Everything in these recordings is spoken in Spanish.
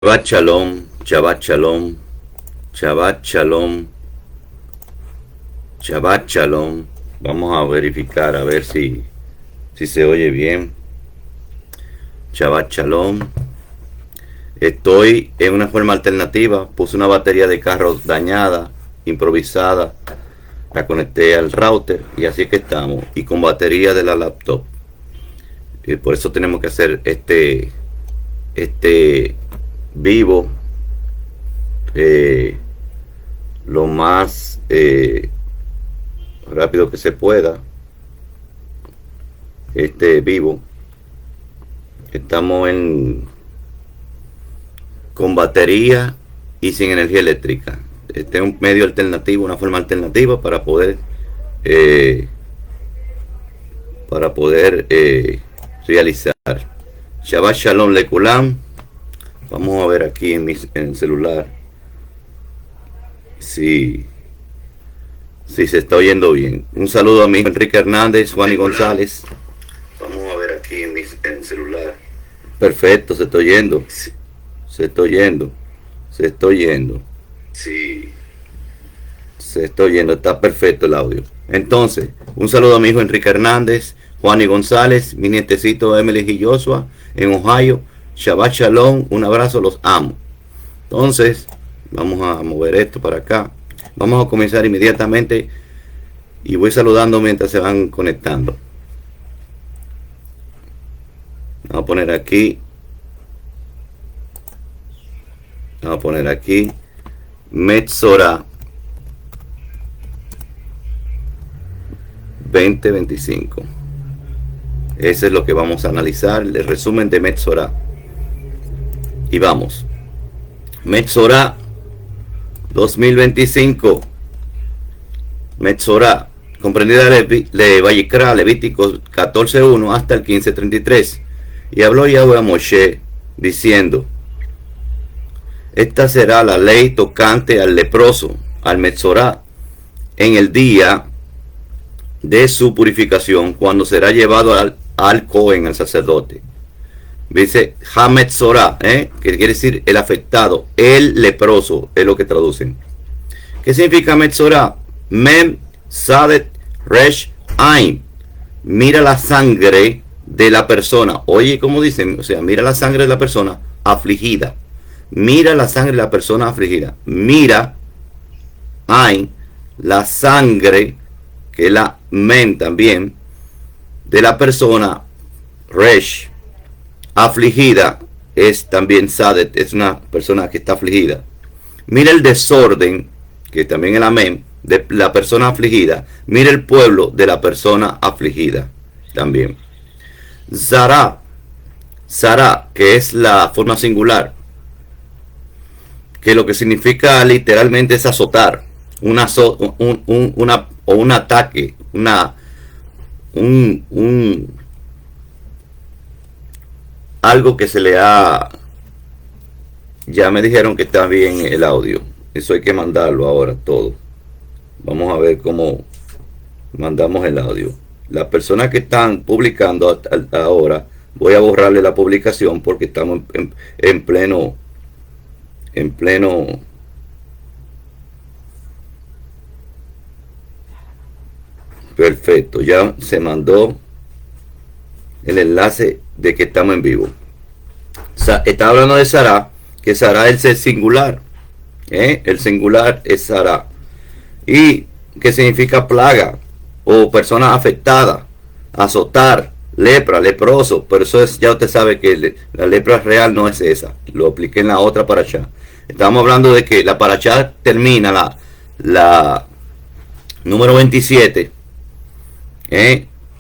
Shabbat Shalom, Shabbat Shalom, Shabbat Shalom, Shabbat Shalom. Vamos a verificar a ver si se oye bien. Shabbat Shalom. Estoy en una forma alternativa. Puse una batería de carro dañada, improvisada. La conecté al router y así que estamos. Y con batería de la laptop. Y por eso tenemos que hacer este vivo lo más rápido que se pueda. Vivo estamos con batería y sin energía eléctrica. Este es un medio alternativo, una forma alternativa para poder realizar. Shabbat Shalom Lekulam. Vamos a ver aquí en el celular si se está oyendo bien. Un saludo a mi hijo Enrique Hernández, Juan y González. Vamos a ver aquí en el celular. Perfecto, se está oyendo. Se está oyendo. Se está oyendo. Sí. Se está oyendo, está perfecto el audio. Entonces, un saludo a mi hijo Enrique Hernández, Juan y González, mi nietecito Emily y Joshua en Ohio. Shabbat Shalom, un abrazo, los amo. Entonces, vamos a mover esto para acá. Vamos a comenzar inmediatamente y voy saludando mientras se van conectando. Vamos a poner aquí. Vamos a poner aquí. Metzora 2025. Ese es lo que vamos a analizar, el resumen de Metzora. Y vamos. Metzora 2025. Metzora, comprendida de Vayikra, Levítico 14:1 hasta el 15:33. Y habló Yahweh a Moshe diciendo: esta será la ley tocante al leproso, al Metzora, en el día de su purificación, cuando será llevado al Cohen, al sacerdote. Dice Hametzora, que quiere decir el afectado, el leproso, es lo que traducen. ¿Qué significa Metzora? Mem, Sadet, Resh, Ain. Mira la sangre de la persona. Oye, ¿cómo dicen? O sea, mira la sangre de la persona afligida. Mira la sangre de la persona afligida. Mira, Ain, la sangre, que es la Mem también, de la persona Resh, afligida, es también Sadet, es una persona que está afligida. Mira el desorden, que también es la Mem, de la persona afligida. Mira el pueblo de la persona afligida también. Zara, que es la forma singular, que lo que significa literalmente es azotar, un ataque, algo que se le ha... Ya me dijeron que está bien el audio. Eso hay que mandarlo ahora todo. Vamos a ver cómo mandamos el audio. Las personas que están publicando ahora, voy a borrarle la publicación porque estamos en pleno perfecto. Ya se mandó el enlace de que estamos en vivo. Está hablando de Sará, que Sará es el singular. El singular es Sará. Y que significa plaga o persona afectada, azotar, lepra, leproso. Pero eso es, ya usted sabe que la lepra real no es esa. Lo apliqué en la otra parashá. Estamos hablando de que la parashá termina la número 27.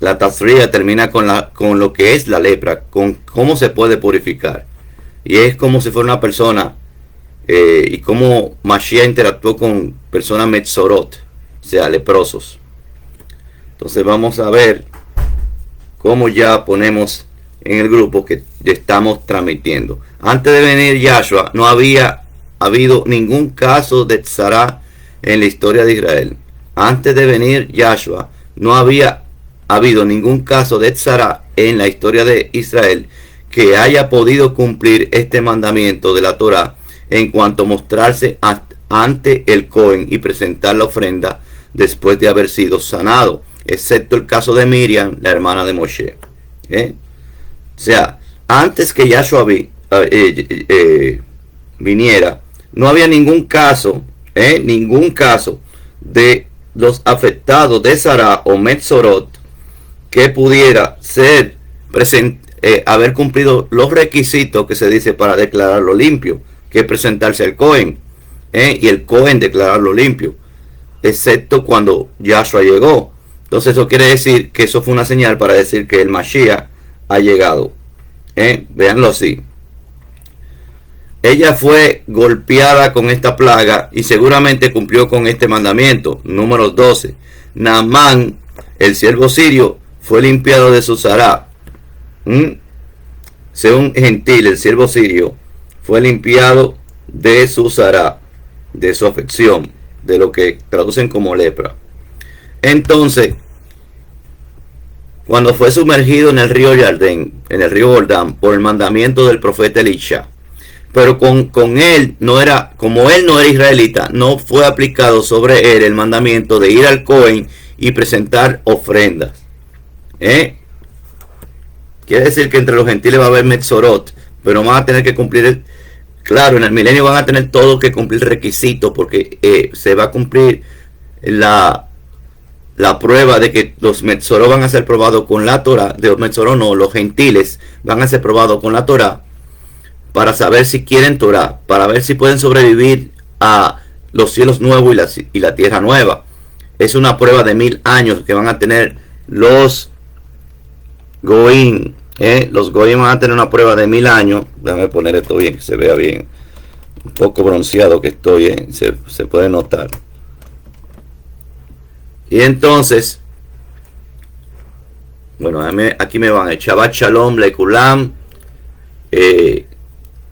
La Tazria termina con lo que es la lepra, con cómo se puede purificar. Y es como si fuera una persona, y cómo Mashiach interactuó con personas metzorot, o sea, leprosos. Entonces vamos a ver cómo ya ponemos en el grupo que estamos transmitiendo. Antes de venir Yahshua, no había habido ningún caso de tzara en la historia de Israel. Antes de venir Yahshua, no había habido ningún caso de tzara en la historia de Israel que haya podido cumplir este mandamiento de la Torá en cuanto a mostrarse ante el Cohen y presentar la ofrenda después de haber sido sanado, excepto el caso de Miriam, la hermana de Moshe. O sea, antes que Yahshua viniera, no había ningún caso de los afectados de Sará o Metzorot que pudiera ser haber cumplido los requisitos que se dice para declararlo limpio, que es presentarse al Cohen, y el Cohen declararlo limpio, excepto cuando Yahshua llegó. Entonces eso quiere decir que eso fue una señal para decir que el Mashiach ha llegado. Véanlo así. Ella fue golpeada con esta plaga y seguramente cumplió con este mandamiento. Número 12. Naamán, el siervo sirio, fue limpiado de su zará. Según gentil, el siervo sirio fue limpiado de su zará, de su afección, de lo que traducen como lepra. Entonces, cuando fue sumergido en el río Jordán, por el mandamiento del profeta Elisha, pero con él no era, como él no era israelita, no fue aplicado sobre él el mandamiento de ir al Cohen y presentar ofrendas. Quiere decir que entre los gentiles va a haber Metzorot, pero van a tener que cumplir, claro, en el milenio van a tener todos que cumplir requisitos, porque se va a cumplir la prueba de que los Metzorot van a ser probados con la Torah, de los Metzorot no, los gentiles van a ser probados con la Torah, para saber si quieren Torah, para ver si pueden sobrevivir a los cielos nuevos y la tierra nueva. Es una prueba de 1000 años que van a tener los Goim. Los Goim van a tener una prueba de 1000 años. Déjame poner esto bien, que se vea bien. Un poco bronceado que estoy, se puede notar. Y entonces, bueno, aquí me van a Shabbat Shalom Lekulam.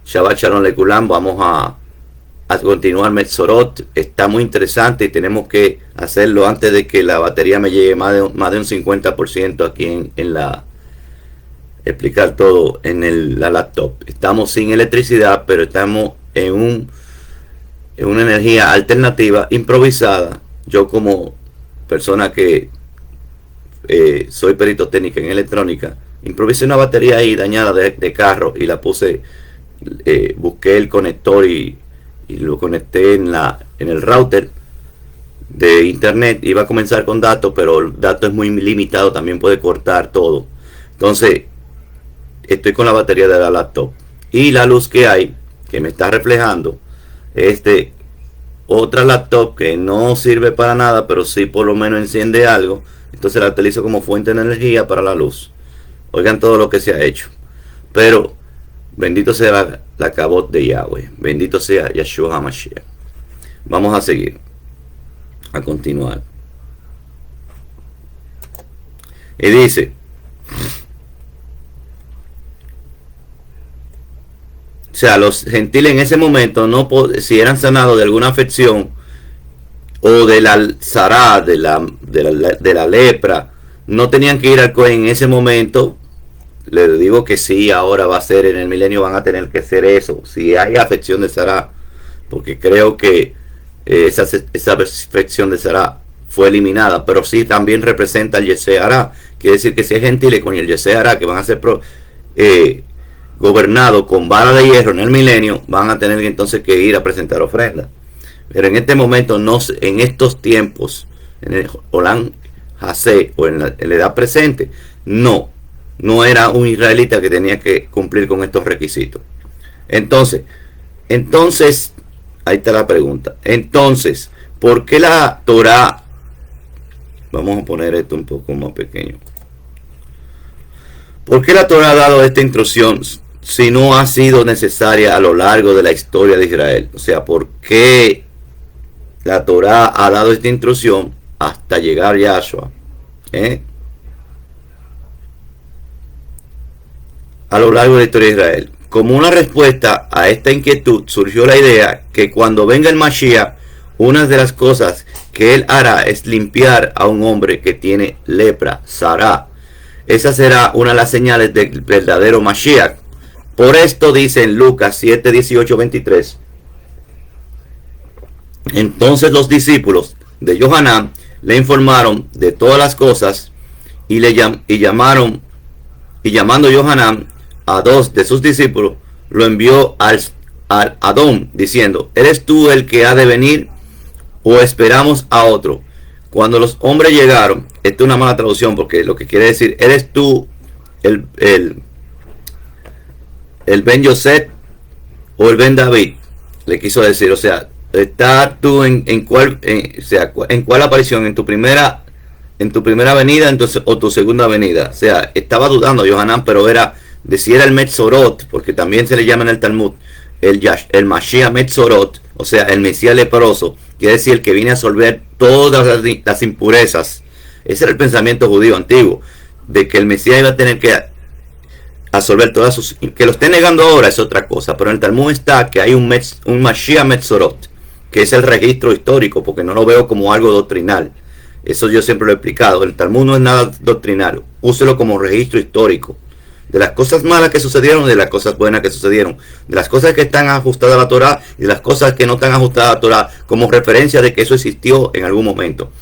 Shabbat Shalom Lekulam. Vamos a continuar Metzorot. Está muy interesante y tenemos que hacerlo antes de que la batería me llegue más de un 50% aquí en la explicar todo en la laptop. Estamos sin electricidad, pero estamos en una energía alternativa improvisada. Yo, como persona que soy perito técnico en electrónica, improvisé una batería ahí dañada de carro y la puse, busqué el conector y lo conecté en el router de internet. Iba a comenzar con datos, pero el dato es muy limitado, también puede cortar todo. Entonces estoy con la batería de la laptop y la luz que hay, que me está reflejando, es de otra laptop que no sirve para nada, pero sí por lo menos enciende algo. Entonces la utilizo como fuente de energía para la luz. Oigan todo lo que se ha hecho. Pero bendito sea la cabot de Yahweh, bendito sea Yahshua HaMashiach. Vamos a seguir, a continuar. Y dice, o sea, los gentiles en ese momento, si eran sanados de alguna afección o de la zará, de la lepra, no tenían que ir al Cohen en ese momento. Les digo que sí, ahora va a ser, en el milenio van a tener que hacer eso, si hay afección de zará, porque creo que esa afección de zará fue eliminada, pero sí también representa el Yesehará. Quiere decir que si es gentiles con el Yesehará, que van a ser gobernados con vara de hierro en el milenio, van a tener entonces que ir a presentar ofrendas. Pero en este momento, en estos tiempos, en el Olam Hasé o en la edad presente, no era un israelita que tenía que cumplir con estos requisitos. Entonces, ahí está la pregunta. Entonces, ¿por qué la Torá? Vamos a poner esto un poco más pequeño. ¿Por qué la Torá ha dado esta instrucción si no ha sido necesaria a lo largo de la historia de Israel? O sea, ¿por qué la Torá ha dado esta instrucción hasta llegar Yahshua? A lo largo de la historia de Israel. Como una respuesta a esta inquietud, surgió la idea que cuando venga el Mashiach, una de las cosas que él hará es limpiar a un hombre que tiene lepra, Sará. Esa será una de las señales del verdadero Mashiach. Por esto dice en Lucas 7, 18, 23. Entonces los discípulos de Johanán le informaron de todas las cosas y llamando Johanán a dos de sus discípulos, lo envió al Adón, diciendo: ¿eres tú el que ha de venir o esperamos a otro? Cuando los hombres llegaron, esta es una mala traducción porque lo que quiere decir: ¿eres tú el Ben Yosef o el Ben David? Le quiso decir, o sea, ¿estás tú en cuál aparición? ¿En tu primera venida entonces, o tu segunda venida? O sea, estaba dudando Johanán, pero era de si era el Metzorot, porque también se le llama en el Talmud el Mashiach Metzorot, o sea, el Mesías leproso, quiere decir el que viene a resolver todas las impurezas. Ese era el pensamiento judío antiguo, de que el Mesías iba a tener que resolver todas sus... Que lo esté negando ahora es otra cosa, pero en el Talmud está que hay un Mashiach Metzorot, que es el registro histórico, porque no lo veo como algo doctrinal. Eso yo siempre lo he explicado. El Talmud no es nada doctrinal, úselo como registro histórico de las cosas malas que sucedieron, de las cosas buenas que sucedieron, de las cosas que están ajustadas a la Torah y de las cosas que no están ajustadas a la Torah, como referencia de que eso existió en algún momento,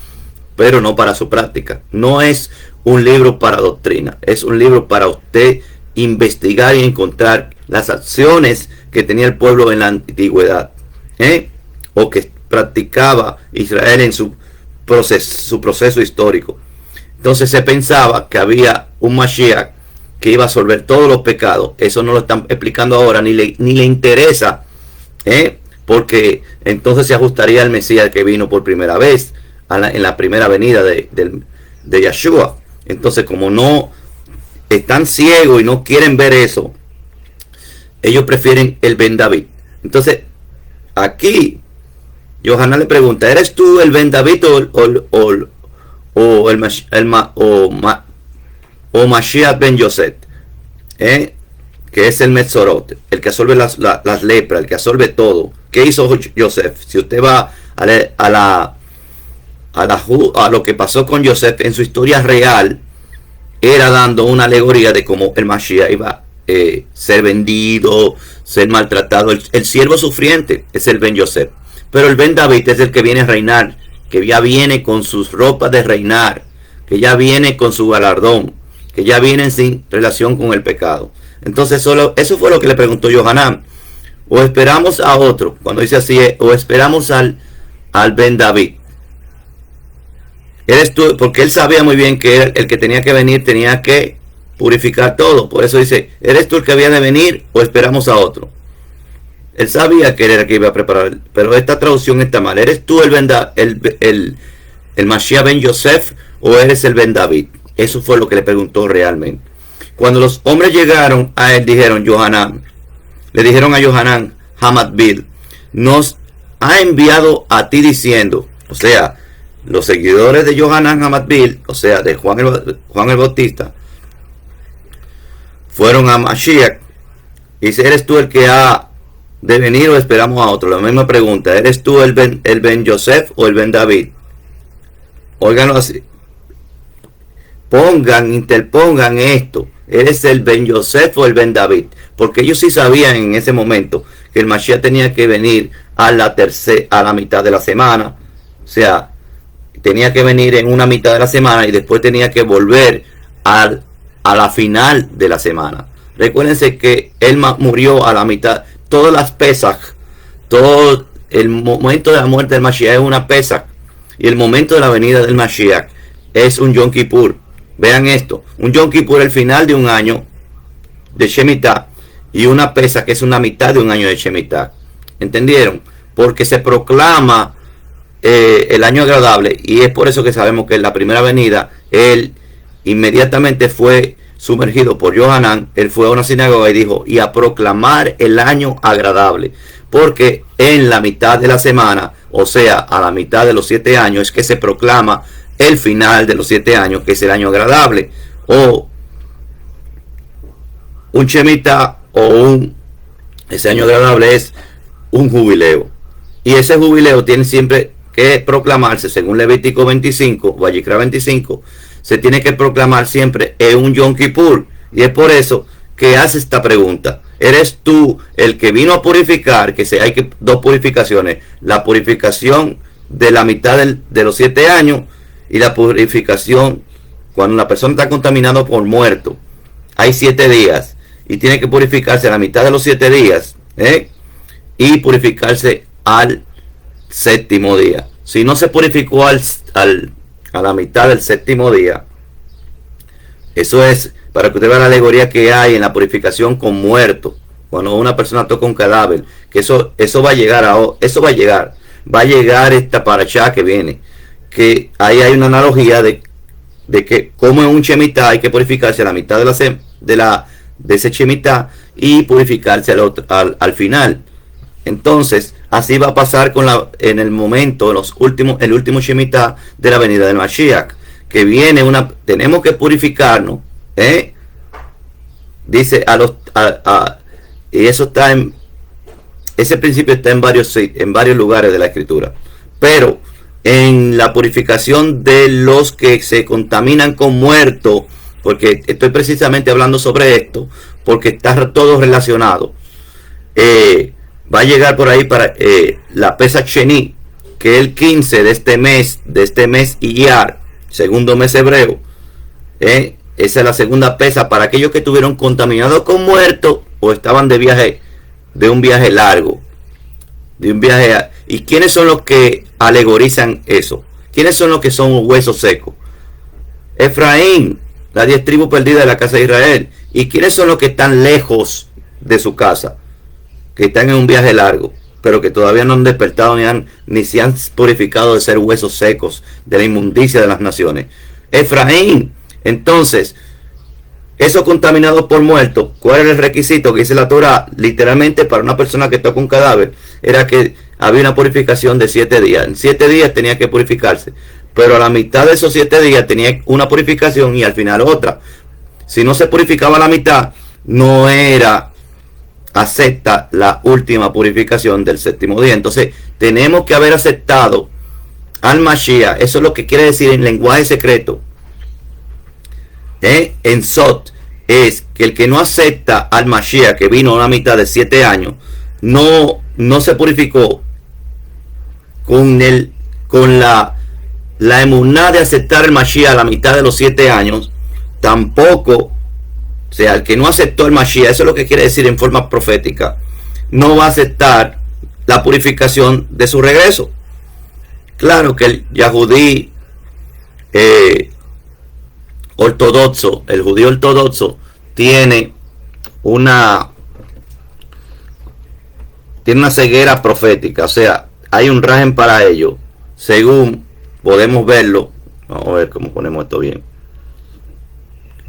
pero no para su práctica. No es un libro para doctrina, es un libro para usted investigar y encontrar las acciones que tenía el pueblo en la antigüedad, o que practicaba Israel en su proceso histórico. Entonces se pensaba que había un Mashiach que iba a resolver todos los pecados. Eso no lo están explicando ahora, ni le interesa, porque entonces se ajustaría al Mesías que vino por primera vez en la primera venida de Yeshua. Entonces, como no están ciegos y no quieren ver eso, ellos prefieren el Ben David. Entonces, aquí Johanán le pregunta: ¿eres tú el Ben David o Mashiach Ben Yosef? Que es el Metzorot, el que absorbe las lepras, el que absorbe todo. ¿Qué hizo Yosef? Si usted va a lo que pasó con Yosef en su historia real, era dando una alegoría de cómo el Mashiach iba a ser vendido, ser maltratado. El siervo sufriente es el Ben Yosef, pero el Ben David es el que viene a reinar, que ya viene con sus ropas de reinar, que ya viene con su galardón, que ya vienen sin relación con el pecado. Entonces eso fue lo que le preguntó Johanán: o esperamos a otro, cuando dice así, o esperamos al Ben David. Eres tú, porque él sabía muy bien que era el que tenía que venir, tenía que purificar todo. Por eso dice: ¿eres tú el que había de venir o esperamos a otro? Él sabía que era el que iba a preparar, pero esta traducción está mal. ¿Eres tú el Mashiach Ben Yosef o eres el Ben David? Eso fue lo que le preguntó realmente. Cuando los hombres llegaron a él, le dijeron a Johanán Hamatbil: nos ha enviado a ti diciendo, o sea, los seguidores de Johanán Hamatbil, o sea, de Juan el Bautista, fueron a Mashiach y dice: ¿eres tú el que ha de venir o esperamos a otro? La misma pregunta: ¿eres tú el Ben Yosef o el Ben David? Óiganlo así. Interpongan esto: ¿eres el Ben Yosef o el Ben David? Porque ellos sí sabían en ese momento que el Mashiach tenía que venir a la mitad de la semana. O sea, tenía que venir en una mitad de la semana y después tenía que volver a la final de la semana. Recuérdense que él murió a la mitad. Todas las Pesach, todo el momento de la muerte del Mashiach es una Pesach, y el momento de la venida del Mashiach es un Yom Kippur. Vean esto: un Yom Kippur es el final de un año de Shemitah, y una Pesach que es una mitad de un año de Shemitah. ¿Entendieron? Porque se proclama el año agradable, y es por eso que sabemos que en la primera venida él inmediatamente fue sumergido por Johanán. Él fue a una sinagoga y dijo: y a proclamar el año agradable, porque en la mitad de la semana, o sea, a la mitad de los 7 años, es que se proclama el final de los 7 años, que es el año agradable, o un Shemitah, ese año agradable es un jubileo, y ese jubileo tiene siempre que proclamarse, según Levítico 25, Vayikra 25, se tiene que proclamar siempre en un Yom Kippur. Y es por eso que hace esta pregunta: eres tú el que vino a purificar, que hay que dos purificaciones, la purificación de la mitad de los 7 años y la purificación cuando la persona está contaminada por muerto. Hay 7 días y tiene que purificarse a la mitad de los 7 días, y purificarse al 7º día. Si no se purificó a la mitad del 7º día, eso es para que usted vea la alegoría que hay en la purificación con muerto. Cuando una persona toca un cadáver, que eso va a llegar va a llegar esta parashá que viene, que ahí hay una analogía de que como en un shemitah hay que purificarse a la mitad de ese shemitah y purificarse al final. Entonces, así va a pasar en el momento, el último shemitah de la venida del Mashiach, que viene tenemos que purificarnos, dice y eso está ese principio está en varios lugares de la escritura, pero en la purificación de los que se contaminan con muerto, porque estoy precisamente hablando sobre esto, porque está todo relacionado. Va a llegar por ahí para la Pesach Sheni, que es el 15 de este mes Iyar, segundo mes hebreo. Esa es la segunda pesa para aquellos que estuvieron contaminados con muerto o estaban de un viaje largo. ¿Y quiénes son los que alegorizan eso? ¿Quiénes son los que son huesos secos? Efraín, las 10 tribus perdidas de la casa de Israel. ¿Y quiénes son los que están lejos de su casa? Que están en un viaje largo, pero que todavía no han despertado ni se han purificado de ser huesos secos, de la inmundicia de las naciones. Efraín. Entonces, esos contaminados por muertos, ¿cuál era el requisito que dice la Torah? Literalmente, para una persona que toca un cadáver, era que había una purificación de 7 días. En 7 días tenía que purificarse, pero a la mitad de esos 7 días tenía una purificación y al final otra. Si no se purificaba a la mitad, no era acepta la última purificación del 7º día. Entonces, tenemos que haber aceptado al Mashiach. Eso es lo que quiere decir en lenguaje secreto. En Sot, es que el que no acepta al Mashiach, que vino a la mitad de 7 años, no se purificó con la emuná de aceptar el Mashiach a la mitad de los 7 años, tampoco, o sea, el que no aceptó el Mashiach, eso es lo que quiere decir en forma profética, no va a aceptar la purificación de su regreso. Claro que el Yahudí ortodoxo, el judío ortodoxo tiene una ceguera profética, o sea, hay un régimen para ello, según podemos verlo. Vamos a ver cómo ponemos esto bien.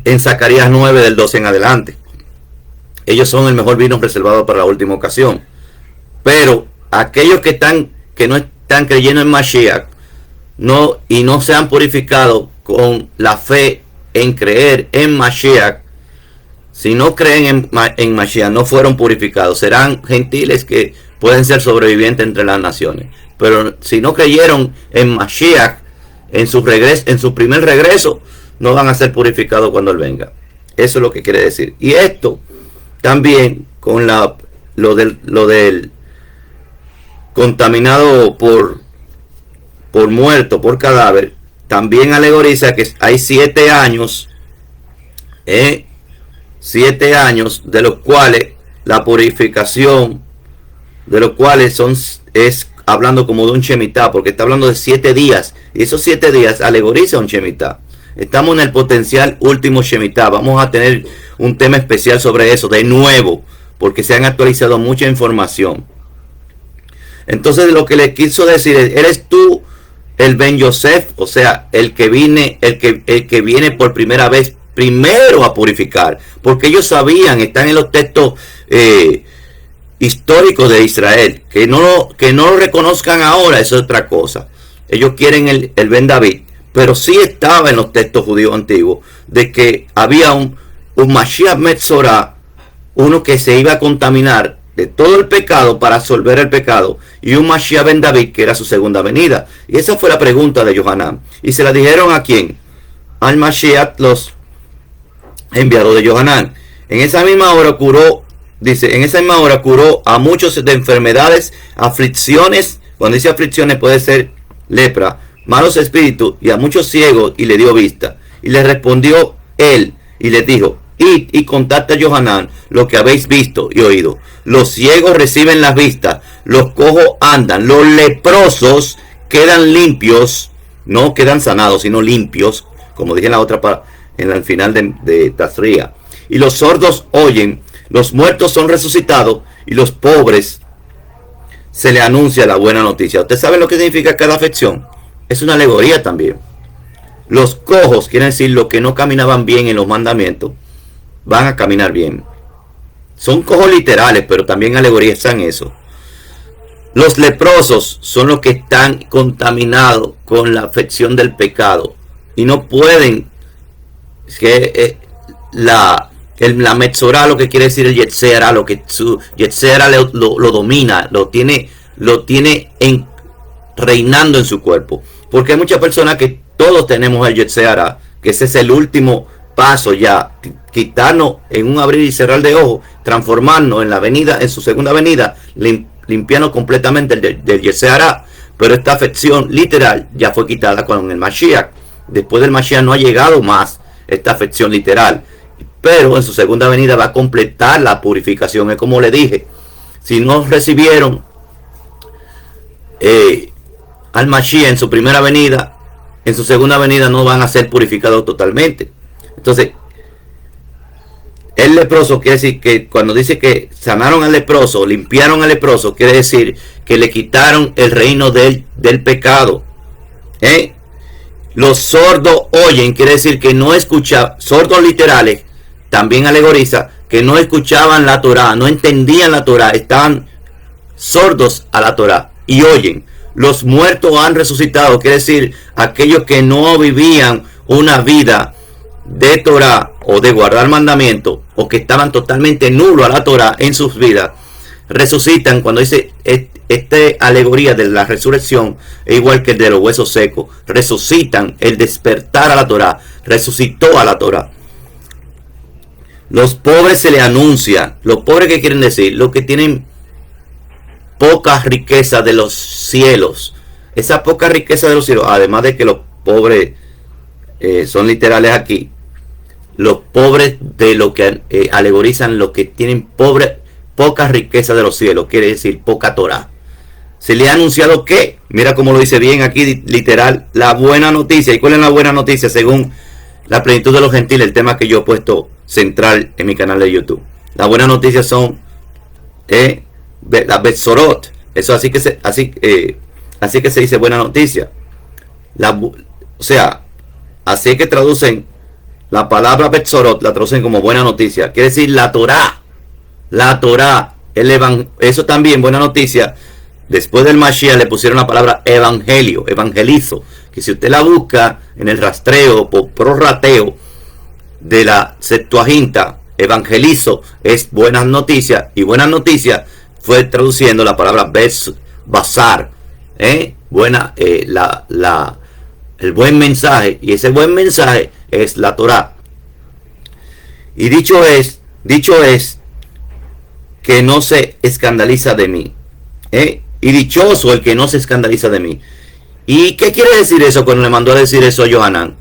En Zacarías 9 del 12 en adelante. Ellos son el mejor vino reservado para la última ocasión. Pero aquellos que no están creyendo en Mashiach, y no se han purificado con la fe en creer en Mashiach, si no creen en Mashiach, no fueron purificados. Serán gentiles que pueden ser sobrevivientes entre las naciones. Pero si no creyeron en Mashiach, en su primer regreso, no van a ser purificados cuando Él venga. Eso es lo que quiere decir. Y esto también con lo del contaminado por muerto, por cadáver, también alegoriza que hay 7 años, 7 años, de los cuales la purificación, de los cuales es hablando como de un shemitah, porque está hablando de 7 días, y esos 7 días alegoriza un shemitah. Estamos en el potencial último shemitah. Vamos a tener un tema especial sobre eso de nuevo, porque se han actualizado mucha información. Entonces, lo que le quiso decir es: eres tú el Ben Yosef, o sea, el que viene por primera vez primero a purificar, porque ellos sabían, están en los textos históricos de Israel, que no lo reconozcan ahora, eso es otra cosa. Ellos quieren el Ben David, pero sí estaba en los textos judíos antiguos de que había un Mashiach Metzorah, uno que se iba a contaminar de todo el pecado para absolver el pecado, y un Mashiach Ben David, que era su segunda venida. Y esa fue la pregunta de Yohanan. ¿Y se la dijeron a quién? Al Mashiach, los enviados de Yohanan. En esa misma hora ocurrió dice, en esa misma hora curó a muchos de enfermedades, aflicciones. Cuando dice aflicciones puede ser lepra, malos espíritus, y a muchos ciegos, y le dio vista. Y le respondió él y les dijo, id y contad a Johanán lo que habéis visto y oído. Los ciegos reciben las vistas, los cojos andan, los leprosos quedan limpios, no quedan sanados, sino limpios, como dije en la otra en el final de Tazria. Y los sordos oyen, los muertos son resucitados, y los pobres se le anuncia la buena noticia. ¿Usted sabe lo que significa cada afección? Es una alegoría también. Los cojos, quieren decir los que no caminaban bien en los mandamientos, van a caminar bien. Son cojos literales, pero también alegorizan eso. Los leprosos son los que están contaminados con la afección del pecado y no pueden, la Metzorá, lo que quiere decir el Yetzer Hara, lo que su Yetzer Hara lo domina, lo tiene reinando en su cuerpo. Porque hay muchas personas que todos tenemos el Yetzer Hara, que ese es el último paso ya, quitarnos en un abrir y cerrar de ojos, transformarnos en la venida, en su segunda venida, limpiarnos completamente del Yetzer Hara. Pero esta afección literal ya fue quitada con el Mashiach. Después del Mashiach no ha llegado más esta afección literal, pero en su segunda venida va a completar la purificación. Es como le dije, si no recibieron al Mashiach en su primera venida, en su segunda venida no van a ser purificados totalmente. Entonces, el leproso quiere decir que cuando dice que sanaron al leproso, limpiaron al leproso, quiere decir que le quitaron el reino del pecado. Los sordos oyen, quiere decir que no escuchaban, sordos literales, también alegoriza que no escuchaban la Torá, no entendían la Torá, estaban sordos a la Torá y oyen. Los muertos han resucitado, quiere decir aquellos que no vivían una vida de Torá o de guardar mandamientos, o que estaban totalmente nulos a la Torá en sus vidas, resucitan. Cuando dice esta alegoría de la resurrección, es igual que el de los huesos secos, resucitan, el despertar a la Torá, resucitó a la Torá. Los pobres se le anuncia. Los pobres, ¿qué quieren decir? Los que tienen poca riqueza de los cielos. Esa poca riqueza de los cielos, además de que los pobres son literales aquí, los pobres de lo que alegorizan los que tienen poca riqueza de los cielos, quiere decir poca Torah. Se le ha anunciado que, mira cómo lo dice bien aquí literal, la buena noticia. ¿Y cuál es la buena noticia? Según la plenitud de los gentiles, el tema que yo he puesto central en mi canal de YouTube. La buena noticia son las Betzorot. Eso así que se dice buena noticia. O sea, así que traducen la palabra Betzorot, la traducen como buena noticia. Quiere decir la Torá. La Torá. Eso también, buena noticia. Después del Mashiach le pusieron la palabra evangelio, evangelizo. Que si usted la busca en el rastreo, por prorrateo de la Septuaginta, evangelizo es buenas noticias. Y buenas noticias fue traduciendo la palabra basar. Buena, el buen mensaje. Y ese buen mensaje es la Torá. Y dicho es que no se escandaliza de mí. Y dichoso el que no se escandaliza de mí. ¿Y qué quiere decir eso cuando le mandó a decir eso a Johanán?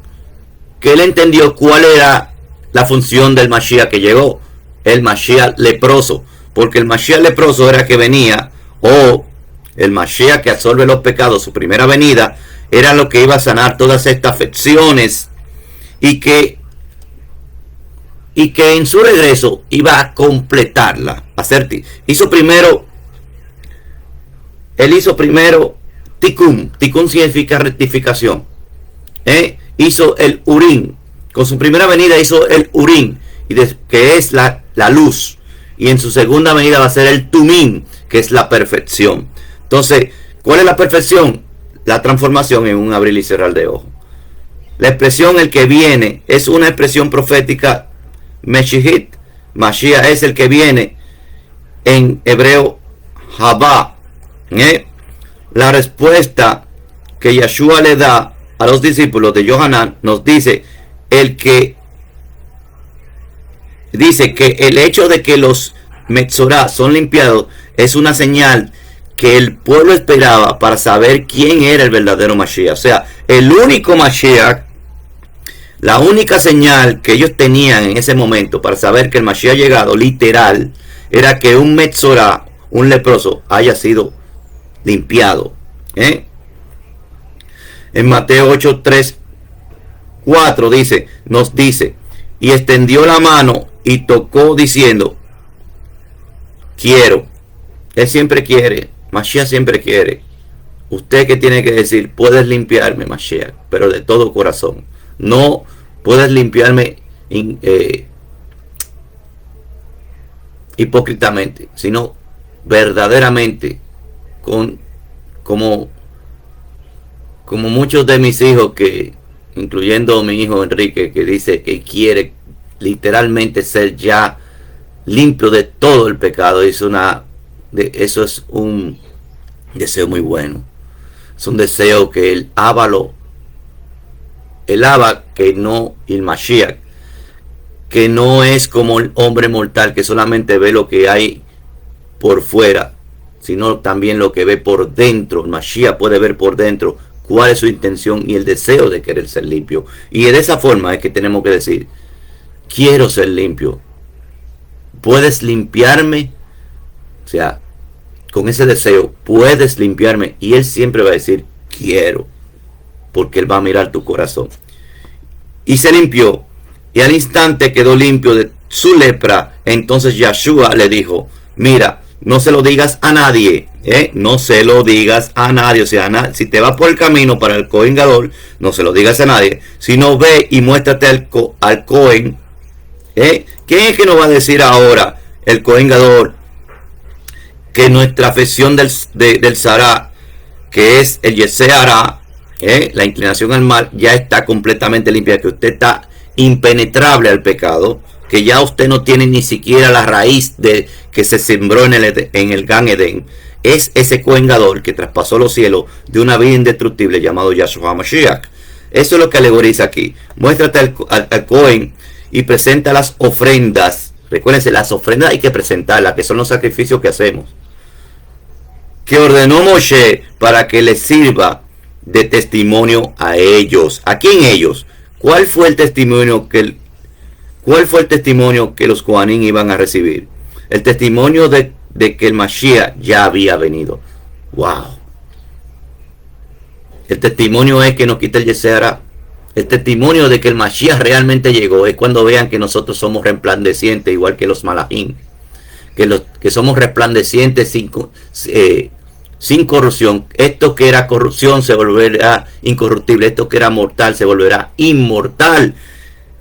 Que él entendió cuál era la función del Mashiach que llegó. El Mashiach leproso. Porque el Mashiach leproso era que venía, o el Mashiach que absorbe los pecados, su primera venida, era lo que iba a sanar todas estas afecciones. Y que en su regreso iba a completarla. Él hizo primero Tikkun. Tikkun significa rectificación. Hizo el Urim. Con su primera venida hizo el Urim, que es la luz. Y en su segunda venida va a ser el Tumim, que es la perfección. Entonces, ¿cuál es la perfección? La transformación en un abrir y cerrar de ojos. La expresión el que viene es una expresión profética Meshihit. Mashiach es el que viene, en hebreo Habá. La respuesta que Yeshua le da a los discípulos de Johanán nos dice que el hecho de que los Metzorá son limpiados, es una señal que el pueblo esperaba para saber quién era el verdadero Mashiach. O sea, el único Mashiach, la única señal que ellos tenían en ese momento para saber que el Mashiach ha llegado, literal, era que un Metzorá, un leproso, haya sido limpiado. En Mateo 8, 3, 4 nos dice, y extendió la mano y tocó diciendo, quiero. Él siempre quiere, Mashiach siempre quiere. Usted que tiene que decir, puedes limpiarme, Mashiach, pero de todo corazón. No puedes limpiarme hipócritamente, sino verdaderamente, como muchos de mis hijos, que incluyendo mi hijo Enrique, que dice que quiere literalmente ser ya limpio de todo el pecado. Eso es un deseo muy bueno. Es un deseo que el Abba que no, el Mashiach, que no es como el hombre mortal que solamente ve lo que hay por fuera, sino también lo que ve por dentro. El Mashiach puede ver por dentro cuál es su intención y el deseo de querer ser limpio. Y de esa forma es que tenemos que decir, quiero ser limpio. ¿Puedes limpiarme? O sea, con ese deseo, puedes limpiarme. Y Él siempre va a decir, quiero. Porque Él va a mirar tu corazón. Y se limpió. Y al instante quedó limpio de su lepra. Entonces Yahshua le dijo, mira, no se lo digas a nadie. No se lo digas a nadie. O sea, si te vas por el camino para el Cohen Gadol, no se lo digas a nadie. Sino ve y muéstrate al Cohen. ¿Quién es que nos va a decir ahora el Cohen Gadol que nuestra afección del Sará, que es el Yeseara, la inclinación al mal, ya está completamente limpia, que usted está impenetrable al pecado, que ya usted no tiene ni siquiera la raíz de que se sembró en el Gan Edén? Es ese Cohen Gadol que traspasó los cielos de una vida indestructible llamado Yahshua Mashiach. Eso es lo que alegoriza aquí. Muéstrate al Cohen y presenta las ofrendas. Recuérdense, las ofrendas hay que presentarlas, que son los sacrificios que hacemos, que ordenó Moshe para que les sirva de testimonio a ellos. ¿A quién ellos? ¿Cuál fue el testimonio que los Kohanim iban a recibir? El testimonio de que el Mashiach ya había venido. ¡Wow! El testimonio es que nos quita el Yeserá. El testimonio de que el Mashiach realmente llegó es cuando vean que nosotros somos resplandecientes, igual que los malachim, que somos resplandecientes sin corrupción. Esto que era corrupción se volverá incorruptible. Esto que era mortal se volverá inmortal.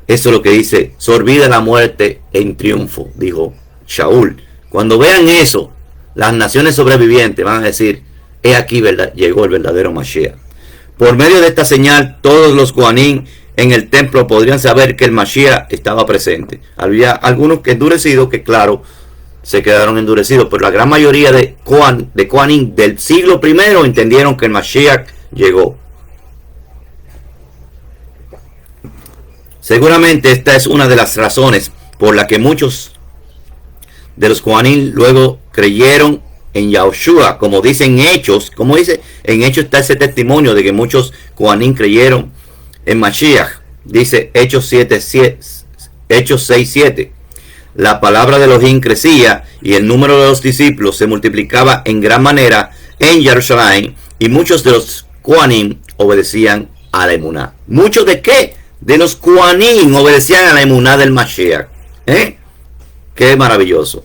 Eso es lo que dice, sorbida la muerte en triunfo, dijo Shaul. Cuando vean eso, las naciones sobrevivientes van a decir, he aquí, ¿verdad?, llegó el verdadero Mashiach. Por medio de esta señal, todos los Kohanim en el templo podrían saber que el Mashiach estaba presente. Había algunos que endurecidos, que claro, se quedaron endurecidos, pero la gran mayoría de Kohanim del siglo I entendieron que el Mashiach llegó. Seguramente esta es una de las razones por la que muchos de los Kohanim luego creyeron en Yahushua, como dice en Hechos. Como dice en Hechos, está ese testimonio de que muchos Kohanim creyeron en Mashiach. Dice Hechos 6:7. La palabra de Elohim crecía y el número de los discípulos se multiplicaba en gran manera en Jerusalén, y muchos de los Kohanim obedecían a la emuná. ¿Muchos de qué? De los Kohanim obedecían a la emuná del Mashiach. Qué maravilloso.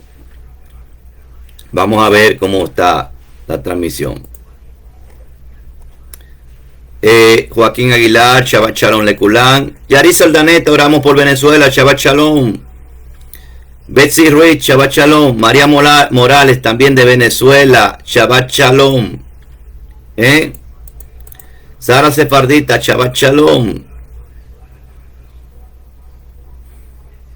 Vamos a ver cómo está la transmisión. Joaquín Aguilar, Shabbat Shalom Leculán. Yaris Aldaneta, oramos por Venezuela, Shabbat Shalom. Betsy Ruiz, Shabbat Shalom. María Morales, también de Venezuela, Shabbat Shalom. Sara Sefardita, Shabbat Shalom.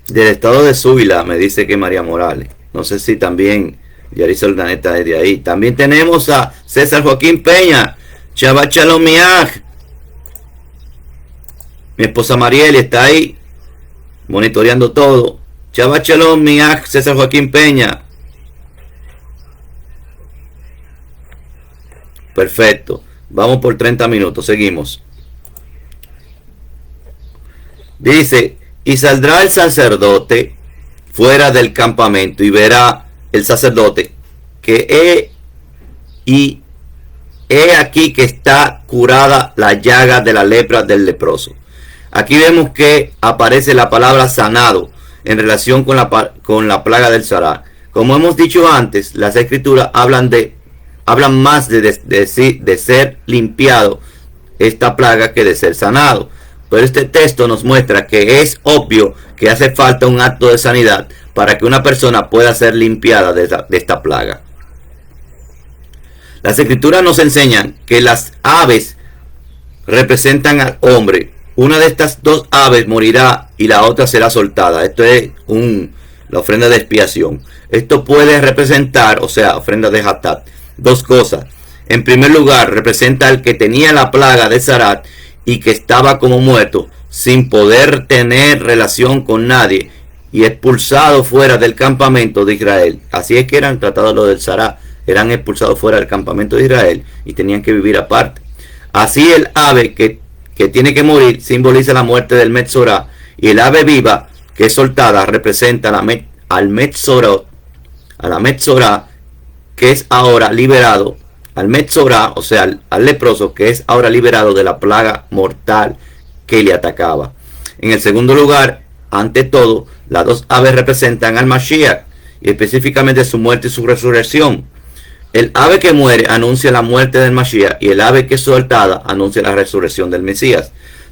Del estado de Zúbila, me dice que María Morales. No sé si también Yaris Aldaneta es de ahí. También tenemos a César Joaquín Peña, Shabbat Shalom Miaj. Mi esposa Mariel está ahí monitoreando todo. Shabbat Shalom Miaj, César Joaquín Peña. Perfecto. Vamos por 30 minutos. Seguimos. Dice, y saldrá el sacerdote fuera del campamento y verá el sacerdote que he aquí que está curada la llaga de la lepra del leproso. Aquí vemos que aparece la palabra sanado en relación con la plaga del Sará. Como hemos dicho antes, las escrituras hablan más de ser limpiado esta plaga que de ser sanado. Pero este texto nos muestra que es obvio que hace falta un acto de sanidad para que una persona pueda ser limpiada de esta plaga. Las escrituras nos enseñan que las aves representan al hombre. Una de estas dos aves morirá y la otra será soltada. Esto es la ofrenda de expiación. Esto puede representar, o sea, ofrenda de Hatat, dos cosas. En primer lugar, representa al que tenía la plaga de Sarat y que estaba como muerto, sin poder tener relación con nadie, y expulsado fuera del campamento de Israel. Así es que eran tratados los del Sará, eran expulsados fuera del campamento de Israel y tenían que vivir aparte. Así el ave que tiene que morir simboliza la muerte del Metzorá, y el ave viva que es soltada representa al Metzorá, a la Metzorá que es ahora liberado, al Metzorá, o sea, al leproso que es ahora liberado de la plaga mortal que le atacaba. En el segundo lugar, ante todo, las dos aves representan al Mashiach, y específicamente su muerte y su resurrección. El ave que muere anuncia la muerte del Mashiach, y el ave que es soltada anuncia la resurrección del Mesías.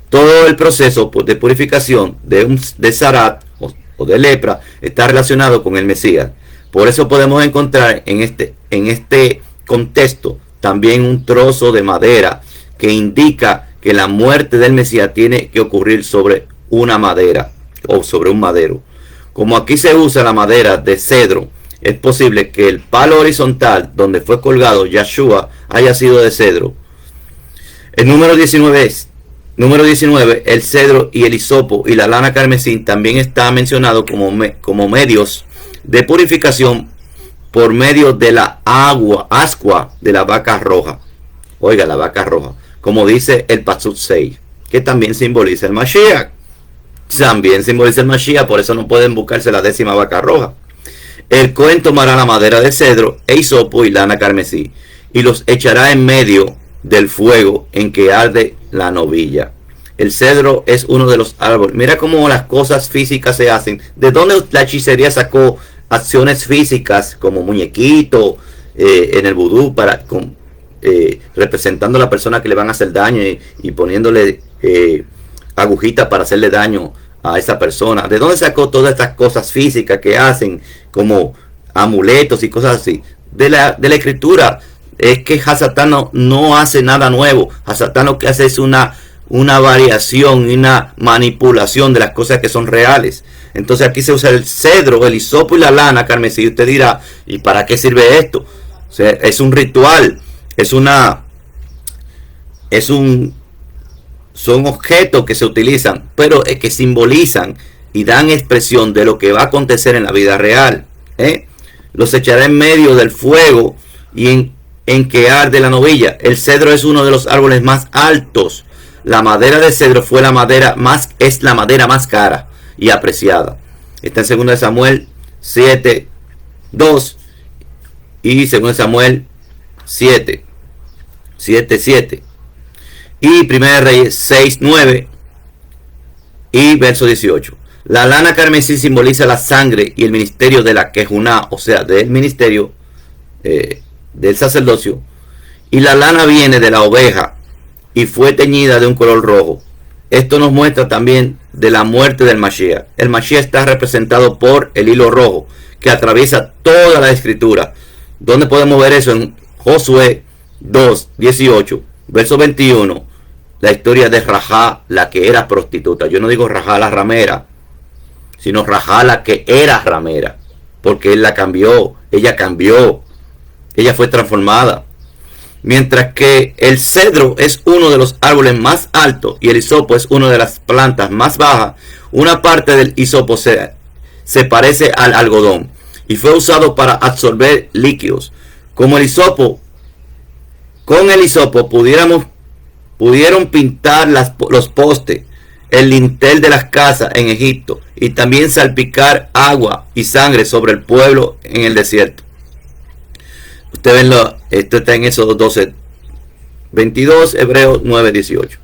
Todo el proceso de purificación de Sarat o de lepra está relacionado con el Mesías. Por eso podemos encontrar en este contexto también un trozo de madera que indica que la muerte del Mesías tiene que ocurrir sobre una madera o sobre un madero. Como aquí se usa la madera de cedro, es posible que el palo horizontal donde fue colgado Yahshua haya sido de cedro. El número 19, el cedro y el hisopo y la lana carmesí también está mencionado como medios de purificación por medio de la ascua de la vaca roja. Oiga, la vaca roja, como dice el Pasuk 6, que también simboliza el Mashiach. También simboliza el Mashiach, por eso no pueden buscarse la 10ª vaca roja. El Cohen tomará la madera de cedro e hisopo y lana carmesí y los echará en medio del fuego en que arde la novilla. El cedro es uno de los árboles. Mira cómo las cosas físicas se hacen. ¿De dónde la hechicería sacó acciones físicas como muñequito en el vudú representando a la persona que le van a hacer daño y poniéndole agujitas para hacerle daño a esa persona? ¿De dónde sacó todas estas cosas físicas que hacen como amuletos y cosas así? De la escritura. Es que Hasatán no hace nada nuevo. Hasatán lo que hace es una variación y una manipulación de las cosas que son reales. Entonces aquí se usa el cedro, el hisopo y la lana carmesí. Usted dirá, ¿y para qué sirve esto? O sea, es un ritual, son objetos que se utilizan, pero que simbolizan y dan expresión de lo que va a acontecer en la vida real. Los echará en medio del fuego y en que arde la novilla. El cedro es uno de los árboles más altos. La madera de cedro es la madera más cara y apreciada. Está en 2 Samuel 7:2 y 2 Samuel 7:7 y 1 Reyes 6:9 y verso 18. La lana carmesí simboliza la sangre y el ministerio de la Kejuná, o sea, del ministerio del sacerdocio. Y la lana viene de la oveja y fue teñida de un color rojo. Esto nos muestra también de la muerte del Mashiach. El Mashiach está representado por el hilo rojo que atraviesa toda la escritura. ¿Dónde podemos ver eso? En Josué 2:18, verso 21. La historia de Rajá, la que era prostituta. Yo no digo Rajá la ramera, sino Rajá la que era ramera, porque él la cambió, ella cambió, ella fue transformada. Mientras que el cedro es uno de los árboles más altos y el hisopo es una de las plantas más bajas, una parte del hisopo se parece al algodón y fue usado para absorber líquidos. Como el hisopo Con el hisopo pudieron pintar los postes, el lintel de las casas en Egipto, y también salpicar agua y sangre sobre el pueblo en el desierto. Ustedes ven, esto está en Éxodo 12:22, Hebreos 9:18.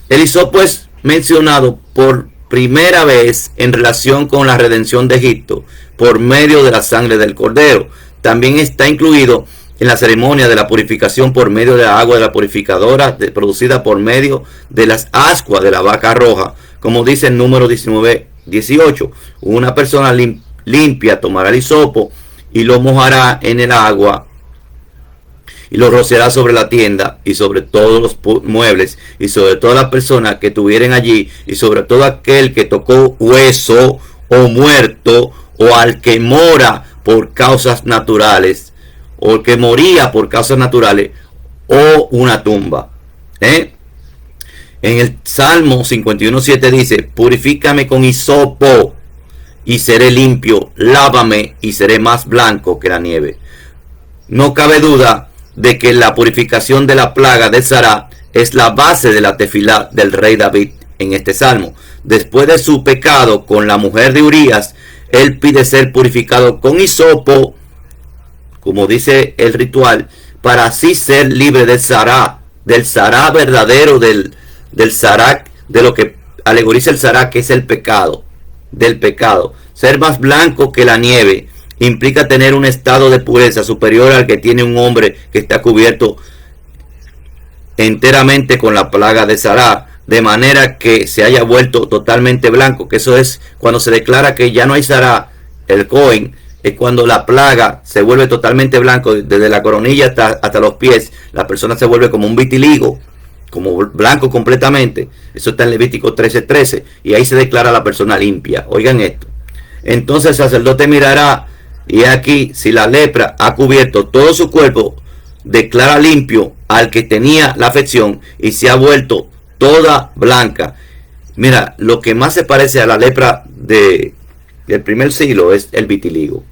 El hisopo es mencionado por primera vez en relación con la redención de Egipto por medio de la sangre del cordero. También está incluido en la ceremonia de la purificación por medio de la agua de la purificadora producida por medio de las ascuas de la vaca roja, como dice el número 19:18. Una persona limpia tomará el hisopo y lo mojará en el agua y lo rociará sobre la tienda y sobre todos los muebles y sobre todas las personas que estuvieran allí y sobre todo aquel que tocó hueso o muerto o al que mora por causas naturales o el que moría por causas naturales o una tumba. En el Salmo 51:7 dice: purifícame con hisopo y seré limpio, lávame y seré más blanco que la nieve. No cabe duda de que la purificación de la plaga de Sará es la base de la tefilá del rey David en este salmo. Después de su pecado con la mujer de Urías, él pide ser purificado con hisopo, como dice el ritual, para así ser libre del Sará verdadero, del Sará, de lo que alegoriza el Sará, que es el pecado, del pecado. Ser más blanco que la nieve implica tener un estado de pureza superior al que tiene un hombre que está cubierto enteramente con la plaga de Sará, de manera que se haya vuelto totalmente blanco, que eso es cuando se declara que ya no hay Sará, el Cohen, es cuando la plaga se vuelve totalmente blanco, desde la coronilla hasta los pies, la persona se vuelve como un vitiligo, como blanco completamente. Eso está en Levítico 13:13, y ahí se declara a la persona limpia. Oigan esto: entonces el sacerdote mirará, y aquí, si la lepra ha cubierto todo su cuerpo, declara limpio al que tenía la afección y se ha vuelto toda blanca. Mira, lo que más se parece a la lepra del primer siglo es el vitiligo.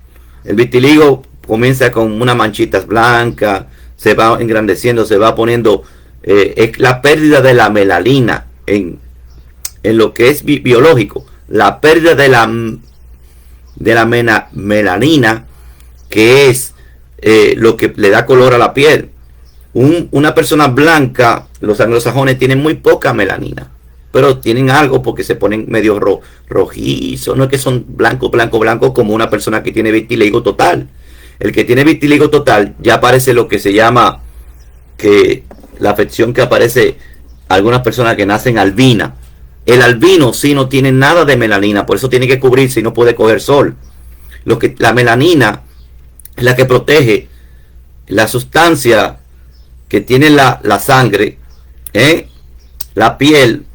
El vitiligo comienza con unas manchitas blancas, se va engrandeciendo, se va poniendo, es la pérdida de la melanina en lo que es biológico, la pérdida de la melanina, que es lo que le da color a la piel. Una persona blanca, los anglosajones tienen muy poca melanina, pero tienen algo porque se ponen medio rojizos. No es que son blanco como una persona que tiene vitiligo total. El que tiene vitiligo total ya aparece lo que se llama, que la afección que aparece algunas personas que nacen albina. El albino sí no tiene nada de melanina, por eso tiene que cubrirse y no puede coger sol. La melanina es la que protege la sustancia que tiene la sangre, la piel,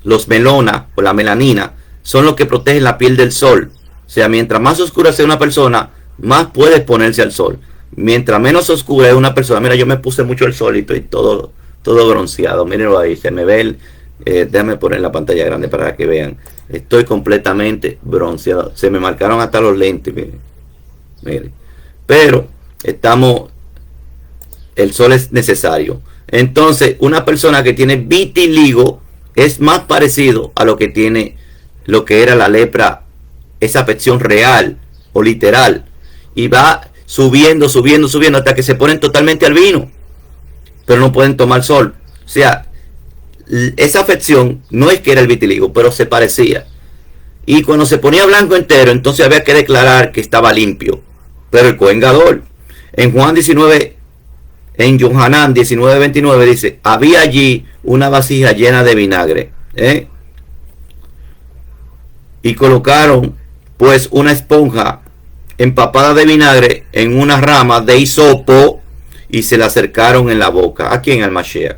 los melonas o la melanina, son los que protegen la piel del sol. O sea, mientras más oscura sea una persona, más puede exponerse al sol. Mientras menos oscura es una persona, mira, yo me puse mucho el sol y estoy todo bronceado. Mírenlo ahí, se me ve déjame poner la pantalla grande para que vean. Estoy completamente bronceado. Se me marcaron hasta los lentes, miren. Pero el sol es necesario. Entonces, una persona que tiene vitiligo es más parecido a lo que era la lepra, esa afección real o literal. Y va subiendo hasta que se ponen totalmente albino, pero no pueden tomar sol. O sea, esa afección no es que era el vitiligo, pero se parecía. Y cuando se ponía blanco entero, entonces había que declarar que estaba limpio. Pero el Cohen Gadol, en Juan 19, en Yohanan 19:29 dice: había allí una vasija llena de vinagre, y colocaron pues una esponja empapada de vinagre en una rama de hisopo y se la acercaron en la boca. Aquí en el Mashiach.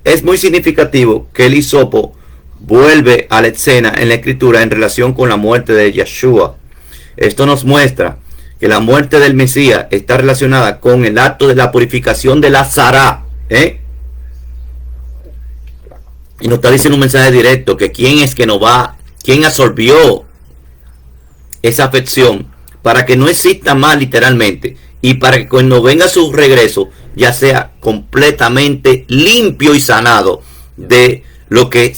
Es muy significativo que el hisopo vuelve a la escena en la escritura en relación con la muerte de Yeshua. Esto nos muestra que la muerte del Mesías está relacionada con el acto de la purificación de la Sará. Y nos está diciendo un mensaje directo que quién absorbió esa afección para que no exista más literalmente, y para que cuando venga su regreso ya sea completamente limpio y sanado de lo que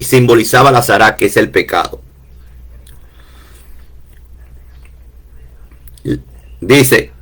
simbolizaba la Sará, que es el pecado. Dice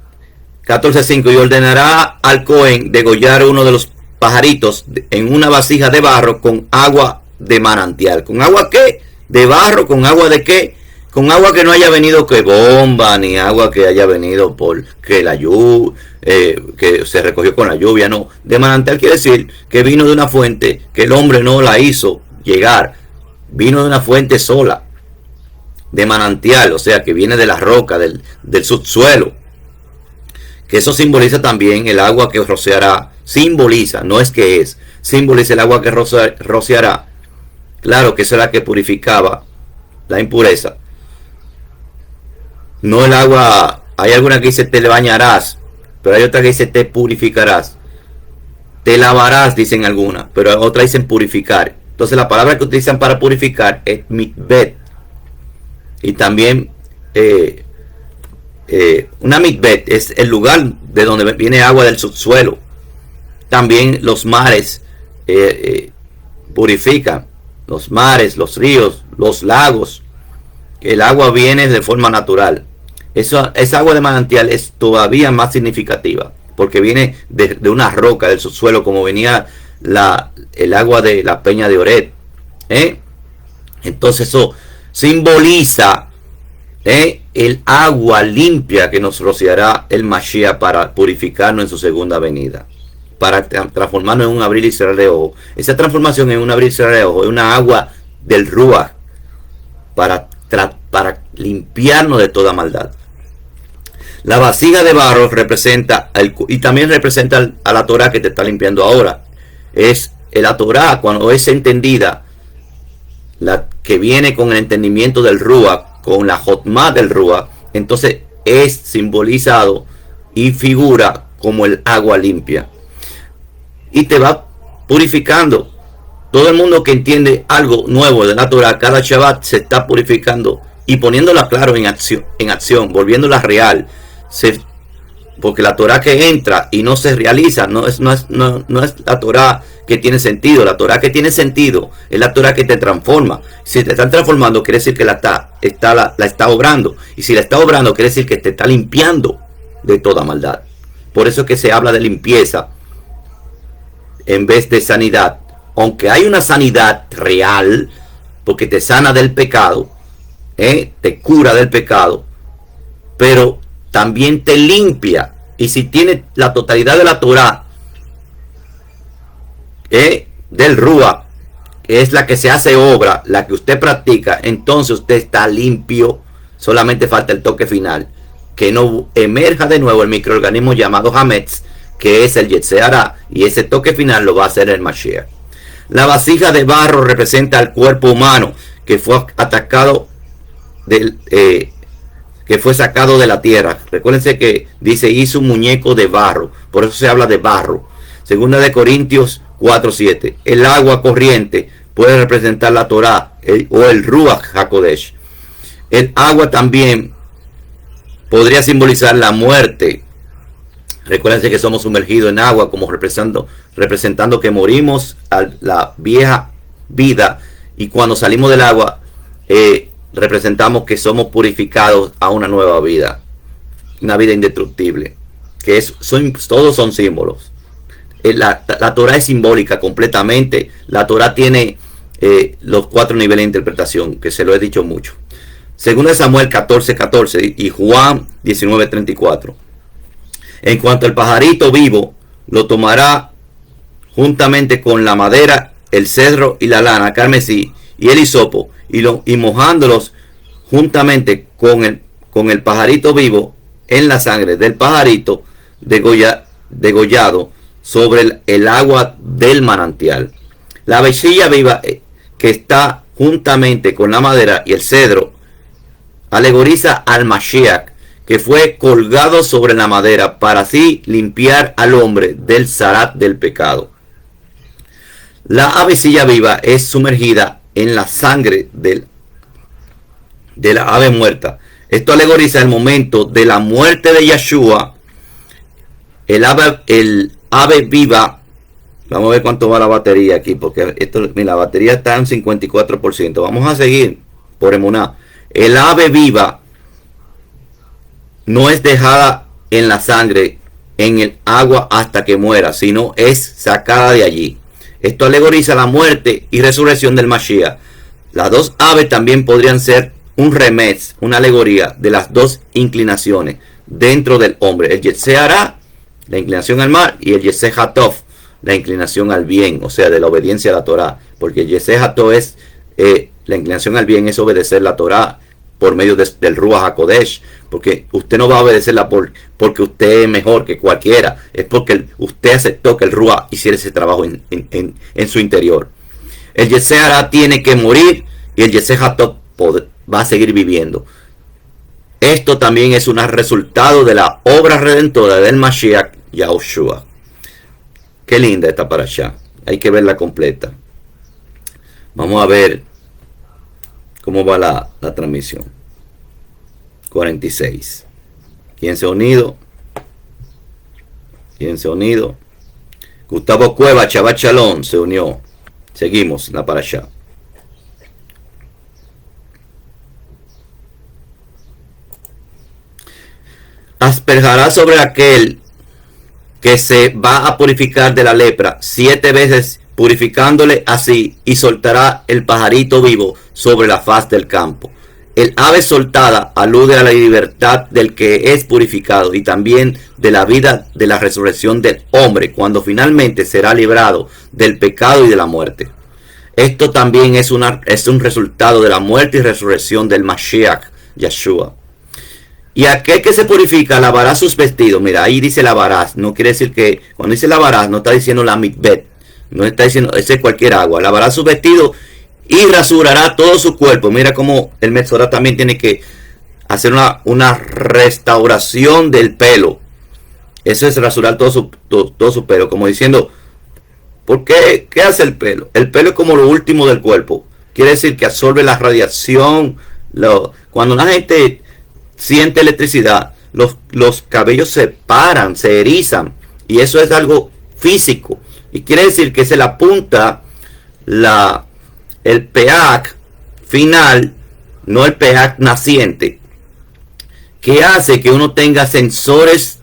14:5, y ordenará al Cohen degollar uno de los pajaritos en una vasija de barro con agua de manantial. ¿Con agua qué? De barro. ¿Con agua de qué? Con agua que no haya venido que bomba, ni agua que haya venido por que la lluvia, que se recogió con la lluvia, no. De manantial quiere decir que vino de una fuente que el hombre no la hizo llegar. Vino de una fuente sola. De manantial, o sea que viene de la roca, del subsuelo. Que eso simboliza también el agua que rociará. Simboliza, no es que es. Simboliza el agua que rociará. Claro que esa es la que purificaba la impureza. No el agua, hay alguna que dice te bañarás, pero hay otra que dice te purificarás. Te lavarás, dicen algunas, pero otras dicen purificar. Entonces la palabra que utilizan para purificar es mikvet. Y también una mikvet es el lugar de donde viene agua del subsuelo. También los mares purifican. Los mares, los ríos, los lagos. El agua viene de forma natural. Esa agua de manantial es todavía más significativa, porque viene de una roca del subsuelo, como venía el agua de la peña de Oret. Entonces eso simboliza el agua limpia que nos rociará el Mashiach para purificarnos en su segunda venida, para transformarnos en un abrir y cerrar de ojos. Esa transformación en un abrir y cerrar de ojos es una agua del Ruach para limpiarnos de toda maldad. La vasija de barro representa y también representa a la Torah que te está limpiando ahora. Es la Torah, cuando es entendida, la que viene con el entendimiento del Ruach, con la Jotmah del Ruach, entonces es simbolizado y figura como el agua limpia. Y te va purificando. Todo el mundo que entiende algo nuevo de la Torah, cada Shabbat se está purificando y poniéndola claro en acción, volviéndola real. Porque la Torah que entra y no se realiza no es la Torah que tiene sentido. La Torah que tiene sentido es la Torah que te transforma. Si te están transformando, quiere decir que la está obrando. Y si la está obrando, quiere decir que te está limpiando de toda maldad. Por eso es que se habla de limpieza en vez de sanidad. Aunque hay una sanidad real, porque te sana del pecado, te cura del pecado, pero también te limpia. Y si tiene la totalidad de la Torah, del Ruach, que es la que se hace obra, la que usted practica, entonces usted está limpio. Solamente falta el toque final, que no emerja de nuevo el microorganismo llamado Hametz, que es el Yetzer Hara, y ese toque final lo va a hacer el Mashiach. La vasija de barro representa al cuerpo humano que fue atacado que fue sacado de la tierra. Recuérdense que dice hizo un muñeco de barro, por eso se habla de barro. Segunda de Corintios 4:7. El agua corriente puede representar la Torah o el Ruach HaKodesh. El agua también podría simbolizar la muerte. Recuérdense que somos sumergidos en agua, como representando que morimos a la vieja vida, y cuando salimos del agua representamos que somos purificados a una nueva vida, una vida indestructible, que todos son símbolos. La Torah es simbólica completamente. La Torah tiene los 4 niveles de interpretación, que se lo he dicho mucho. Según Samuel 14:14 y Juan 19:34. En cuanto al pajarito vivo, lo tomará juntamente con la madera, el cedro y la lana carmesí y el hisopo, y mojándolos juntamente con el pajarito vivo en la sangre del pajarito degollado sobre el agua del manantial. La vasija viva que está juntamente con la madera y el cedro alegoriza al Mashiach, que fue colgado sobre la madera para así limpiar al hombre del zarat del pecado. La avecilla viva es sumergida en la sangre de la ave muerta. Esto alegoriza el momento de la muerte de Yeshua el ave viva. Vamos a ver cuánto va la batería aquí, porque la batería está en 54%. Vamos a seguir por emuná. El ave viva no es dejada en la sangre, en el agua hasta que muera, sino es sacada de allí. Esto alegoriza la muerte y resurrección del Mashiach. Las dos aves también podrían ser un remez, una alegoría de las dos inclinaciones dentro del hombre. El Yetzé Hará, la inclinación al mal, y el Yetzé Hatov, la inclinación al bien, o sea, de la obediencia a la Torah. Porque el Yetzé Hatov es, la inclinación al bien es obedecer la Torah por medio del Ruach HaKodesh. Porque usted no va a obedecerla porque usted es mejor que cualquiera. Es porque usted aceptó que el Ruach hiciera ese trabajo en su interior. El Yetzé Hará tiene que morir y el Yetzé Hatov va a seguir viviendo. Esto también es un resultado de la obra redentora del Mashiach Yahushua. Qué linda esta parashá. Hay que verla completa. Vamos a ver cómo va la transmisión. 46. ¿Quién se ha unido? ¿Quién se ha unido? Gustavo Cueva, Shabbat Shalom, se unió. Seguimos la parashá. Asperjará sobre aquel que se va a purificar de la lepra 7 veces, purificándole así, y soltará el pajarito vivo sobre la faz del campo. El ave soltada alude a la libertad del que es purificado y también de la vida de la resurrección del hombre, cuando finalmente será librado del pecado y de la muerte. Esto también es un resultado de la muerte y resurrección del Mashiach Yeshua. Y aquel que se purifica lavará sus vestidos. Mira, ahí dice lavarás. No quiere decir que, cuando dice lavarás, no está diciendo la mitbet. No está diciendo, ese es cualquier agua. Lavará sus vestidos y rasurará todo su cuerpo. Mira cómo el Metzorah también tiene que hacer una restauración del pelo. Eso es rasurar todo su pelo. Como diciendo, ¿por qué? ¿Qué hace el pelo? El pelo es como lo último del cuerpo. Quiere decir que absorbe la radiación. Cuando una gente siente electricidad, los cabellos se paran, se erizan. Y eso es algo físico. Y quiere decir que se le apunta el pH final, no el pH naciente, que hace que uno tenga sensores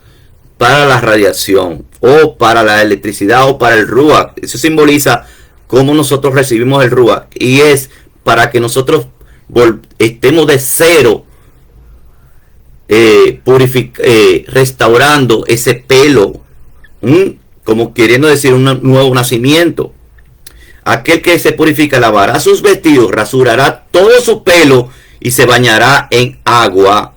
para la radiación o para la electricidad o para el Ruach. Eso simboliza cómo nosotros recibimos el Ruach, y es para que nosotros estemos de cero, restaurando ese pelo, como queriendo decir un nuevo nacimiento. Aquel que se purifica lavará sus vestidos, rasurará todo su pelo y se bañará en agua.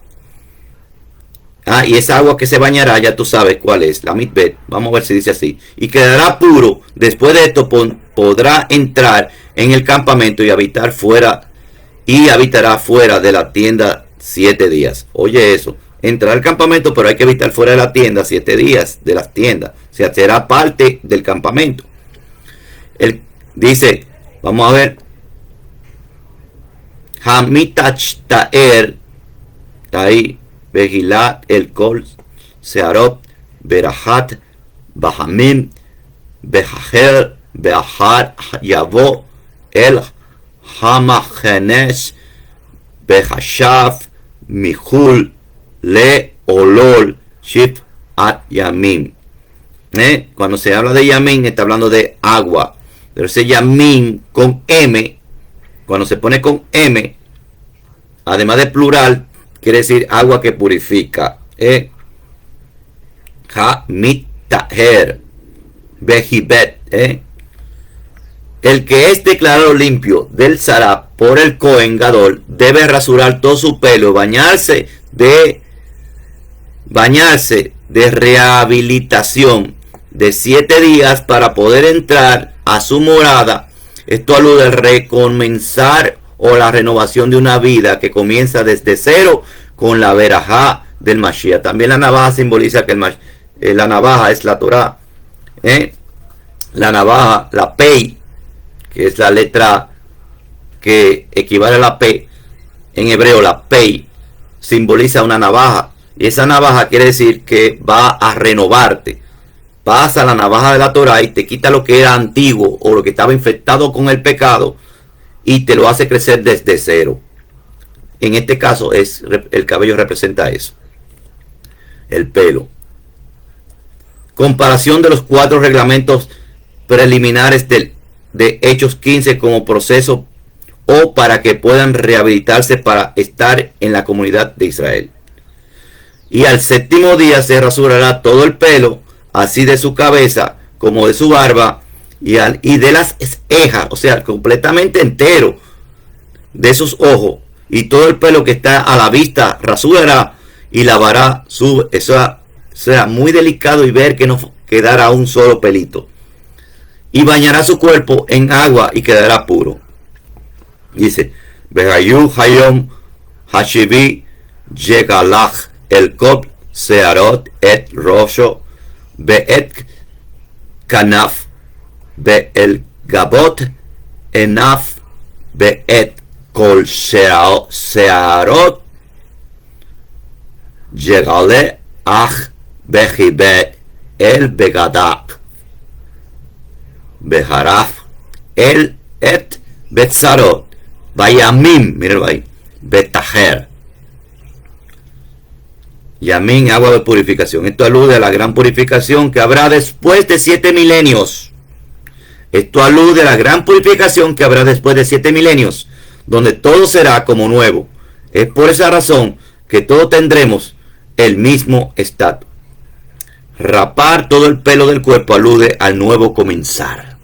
Y esa agua que se bañará, ya tú sabes cuál es, la mitbet. Vamos a ver si dice así. Y quedará puro. Después de esto podrá entrar en el campamento y habitará fuera de la tienda 7 días. Oye eso. Entrar al campamento, pero hay que habitar fuera de la tienda 7 días de las tiendas. O sea, será parte del campamento. Dice, vamos a ver. Hamitach Taer. Está ahí. Begilat el Kol Searot Berahat Bahamim Behajer Behar Yavo El Hamachenes Behashaf Mihul Le Olol Shif At Yamim. Cuando se habla de Yamin, está hablando de agua. Pero ese Yamin con M, cuando se pone con M, además de plural, quiere decir agua que purifica. Ha-mit-taher. Behibet. El que es declarado limpio del Sarab por el Cohen Gadol debe rasurar todo su pelo, bañarse de rehabilitación de 7 días para poder entrar a su morada. Esto alude al recomenzar o la renovación de una vida que comienza desde cero con la verajá del Mashiach. También la navaja simboliza que la navaja es la Torah. La navaja, la Pei, que es la letra que equivale a la P en hebreo, la Pei, simboliza una navaja. Y esa navaja quiere decir que va a renovarte. Pasa la navaja de la Torah y te quita lo que era antiguo o lo que estaba infectado con el pecado y te lo hace crecer desde cero. En este caso el cabello representa eso. El pelo. Comparación de los 4 reglamentos preliminares de Hechos 15 como proceso o para que puedan rehabilitarse para estar en la comunidad de Israel. Y al 7º día se rasurará todo el pelo, así de su cabeza como de su barba y de las cejas, o sea, completamente entero de sus ojos, y todo el pelo que está a la vista rasurará y lavará eso será muy delicado y ver que no quedará un solo pelito, y bañará su cuerpo en agua y quedará puro. Dice, Behayu Hayom Hashivi Yegalach el Kob Searot et Rosho Be'et Kanaf Be'el Gabot Enaf Be'et Kol Searot Yegale Ach Behibe El Begadak Beharaf El Et Betzarot Bayamim, miren ahí, Betaher. Yamín, agua de purificación. Esto alude a la gran purificación que habrá después de 7 milenios. Esto alude a la gran purificación que habrá después de 7 milenios, donde todo será como nuevo. Es por esa razón que todos tendremos el mismo estatus. Rapar todo el pelo del cuerpo alude al nuevo comenzar.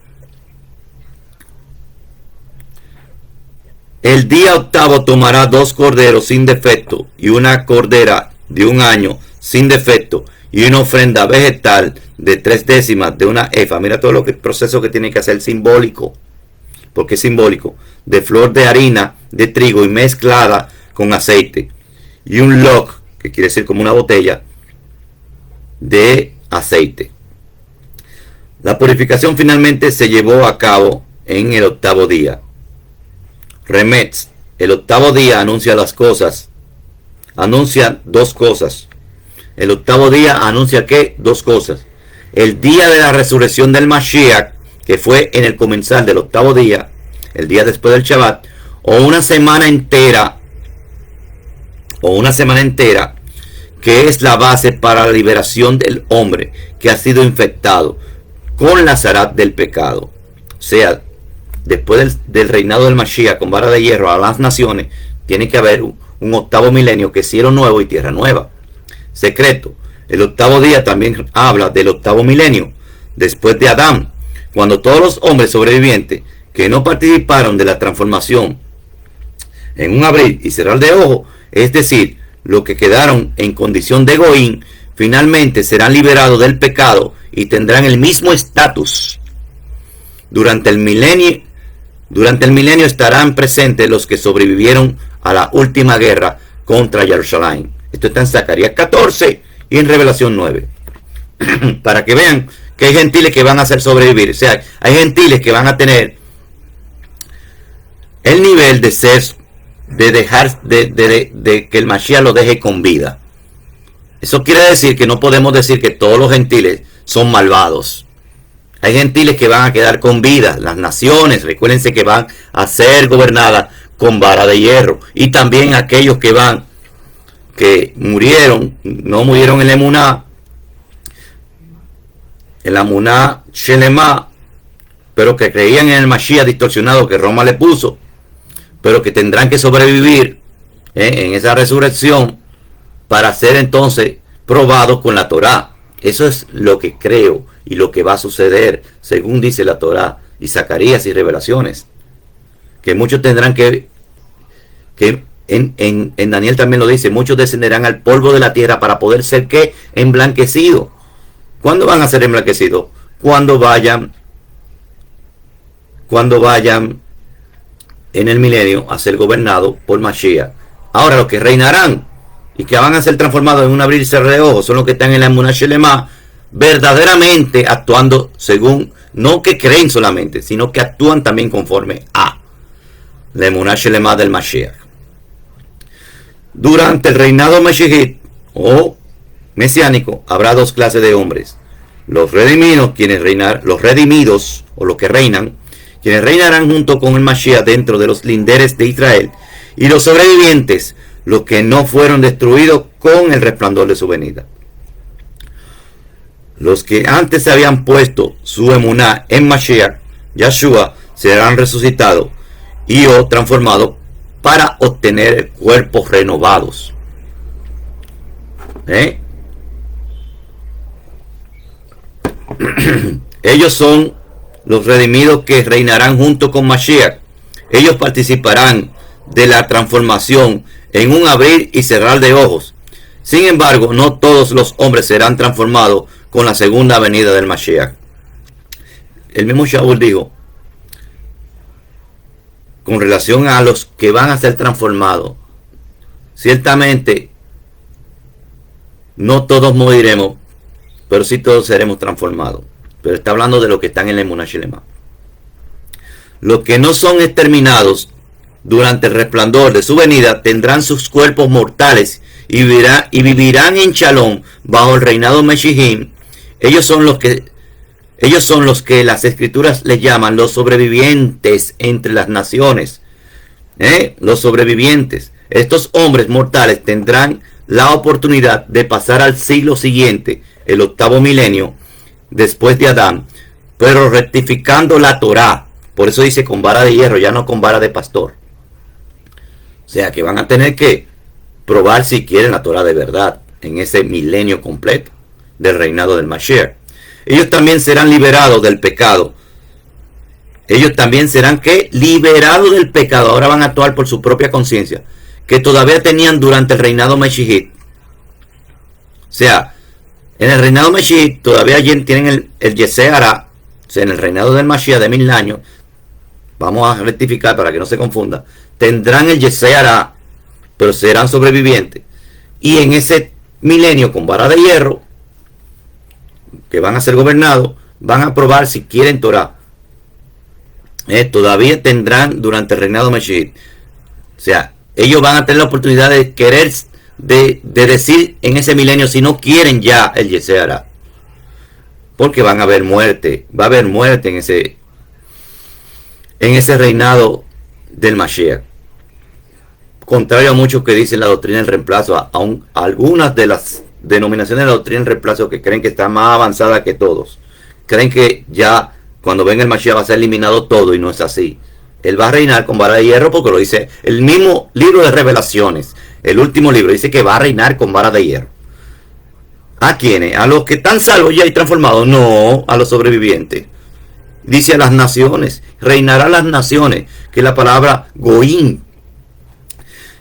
El día 8 tomará 2 corderos sin defecto y una cordera de 1 año sin defecto y una ofrenda vegetal de 3 décimas de una efa. Mira todo el proceso que tiene que hacer, simbólico. Porque es simbólico. De flor de harina de trigo y mezclada con aceite. Y un log, que quiere decir como una botella, de aceite. La purificación finalmente se llevó a cabo en el 8º día. Remetz, el 8º día anuncia 2 cosas. El 8º día anuncia ¿qué? 2 cosas. El día de la resurrección del Mashiach, que fue en el comenzar del 8º día, el día después del Shabbat, o una semana entera, que es la base para la liberación del hombre que ha sido infectado con la zarat del pecado. O sea, después del reinado del Mashiach con vara de hierro a las naciones, tiene que haber un 8º milenio, que es cielo nuevo y tierra nueva. Secreto. El 8º día también habla del 8º milenio, después de Adán, cuando todos los hombres sobrevivientes que no participaron de la transformación en un abrir y cerrar de ojos, es decir, los que quedaron en condición de Goín, finalmente serán liberados del pecado y tendrán el mismo estatus. Durante el milenio estarán presentes los que sobrevivieron a la última guerra contra Jerusalén. Esto está en Zacarías 14 y en Revelación 9. Para que vean que hay gentiles que van a hacer sobrevivir. O sea, hay gentiles que van a tener el nivel de ser, de que el Mashiach lo deje con vida. Eso quiere decir que no podemos decir que todos los gentiles son malvados. Hay gentiles que van a quedar con vida. Las naciones, recuérdense que van a ser gobernadas con vara de hierro. Y también aquellos que no murieron en la Emuná Shelema, pero que creían en el Mashiach distorsionado que Roma le puso, pero que tendrán que sobrevivir en esa resurrección para ser entonces probados con la Torá. Eso es lo que creo y lo que va a suceder según dice la Torá y Zacarías y Revelaciones, que muchos tendrán que en Daniel también lo dice, muchos descenderán al polvo de la tierra para poder ser ¿qué? Emblanquecidos. ¿Cuándo van a ser emblanquecidos? Cuando vayan en el milenio a ser gobernados por Mashiach. Ahora los que reinarán y que van a ser transformados en un abrir y cerrar de ojos son los que están en la Emuná Shelema, verdaderamente actuando según, no que creen solamente, sino que actúan también conforme a la Emuná Shelema del Mashiach. Durante el reinado Mashiach, o mesiánico, habrá dos clases de hombres. Los redimidos, los redimidos, o los que reinan, quienes reinarán junto con el Mashiach dentro de los linderes de Israel, y los sobrevivientes, los que no fueron destruidos con el resplandor de su venida. Los que antes se habían puesto su emuná en Mashiach, Yahshua, serán resucitados y o transformados para obtener cuerpos renovados. Ellos son los redimidos que reinarán junto con Mashiach. Ellos participarán de la transformación en un abrir y cerrar de ojos. Sin embargo, no todos los hombres serán transformados con la segunda venida del Mashiach. El mismo Shaul dijo, con relación a los que van a ser transformados, ciertamente no todos moriremos, pero sí todos seremos transformados. Pero está hablando de los que están en la Emuná Shelema. Los que no son exterminados durante el resplandor de su venida tendrán sus cuerpos mortales y vivirán en Shalom bajo el reinado Meshihim. Ellos son los que las escrituras les llaman los sobrevivientes entre las naciones. Los sobrevivientes. Estos hombres mortales tendrán la oportunidad de pasar al siglo siguiente, el octavo milenio, después de Adán, pero rectificando la Torá. Por eso dice con vara de hierro, ya no con vara de pastor. O sea que van a tener que probar si quieren la Torá de verdad en ese milenio completo del reinado del Mashiach. Ellos también serán liberados del pecado. Ellos también serán ¿qué? Liberados del pecado. Ahora van a actuar por su propia conciencia, que todavía tenían durante el reinado Meshihit. O sea, en el reinado Meshihit todavía tienen el Yeseara. O sea, en el reinado del Mashiach de 1000 años, vamos a rectificar para que no se confunda, tendrán el Yeseara, pero serán sobrevivientes. Y en ese milenio con vara de hierro, que van a ser gobernados, van a probar si quieren Torah. Todavía tendrán durante el reinado Meshihit. O sea, ellos van a tener la oportunidad de querer, de decir en ese milenio si no quieren ya el Yeseara. Porque van a haber muerte, va a haber muerte en ese reinado del Mashiach. Contrario a muchos que dicen la doctrina del reemplazo, a algunas de las denominaciones de la doctrina del reemplazo que creen que está más avanzada que todos, creen que ya cuando venga el Mashiach va a ser eliminado todo, y no es así. Él va a reinar con vara de hierro, porque lo dice el mismo libro de Revelaciones, el último libro, dice que va a reinar con vara de hierro. ¿A quiénes? ¿A los que están salvos ya y transformados? No, a los sobrevivientes. Dice a las naciones, reinará las naciones, que es la palabra Goín.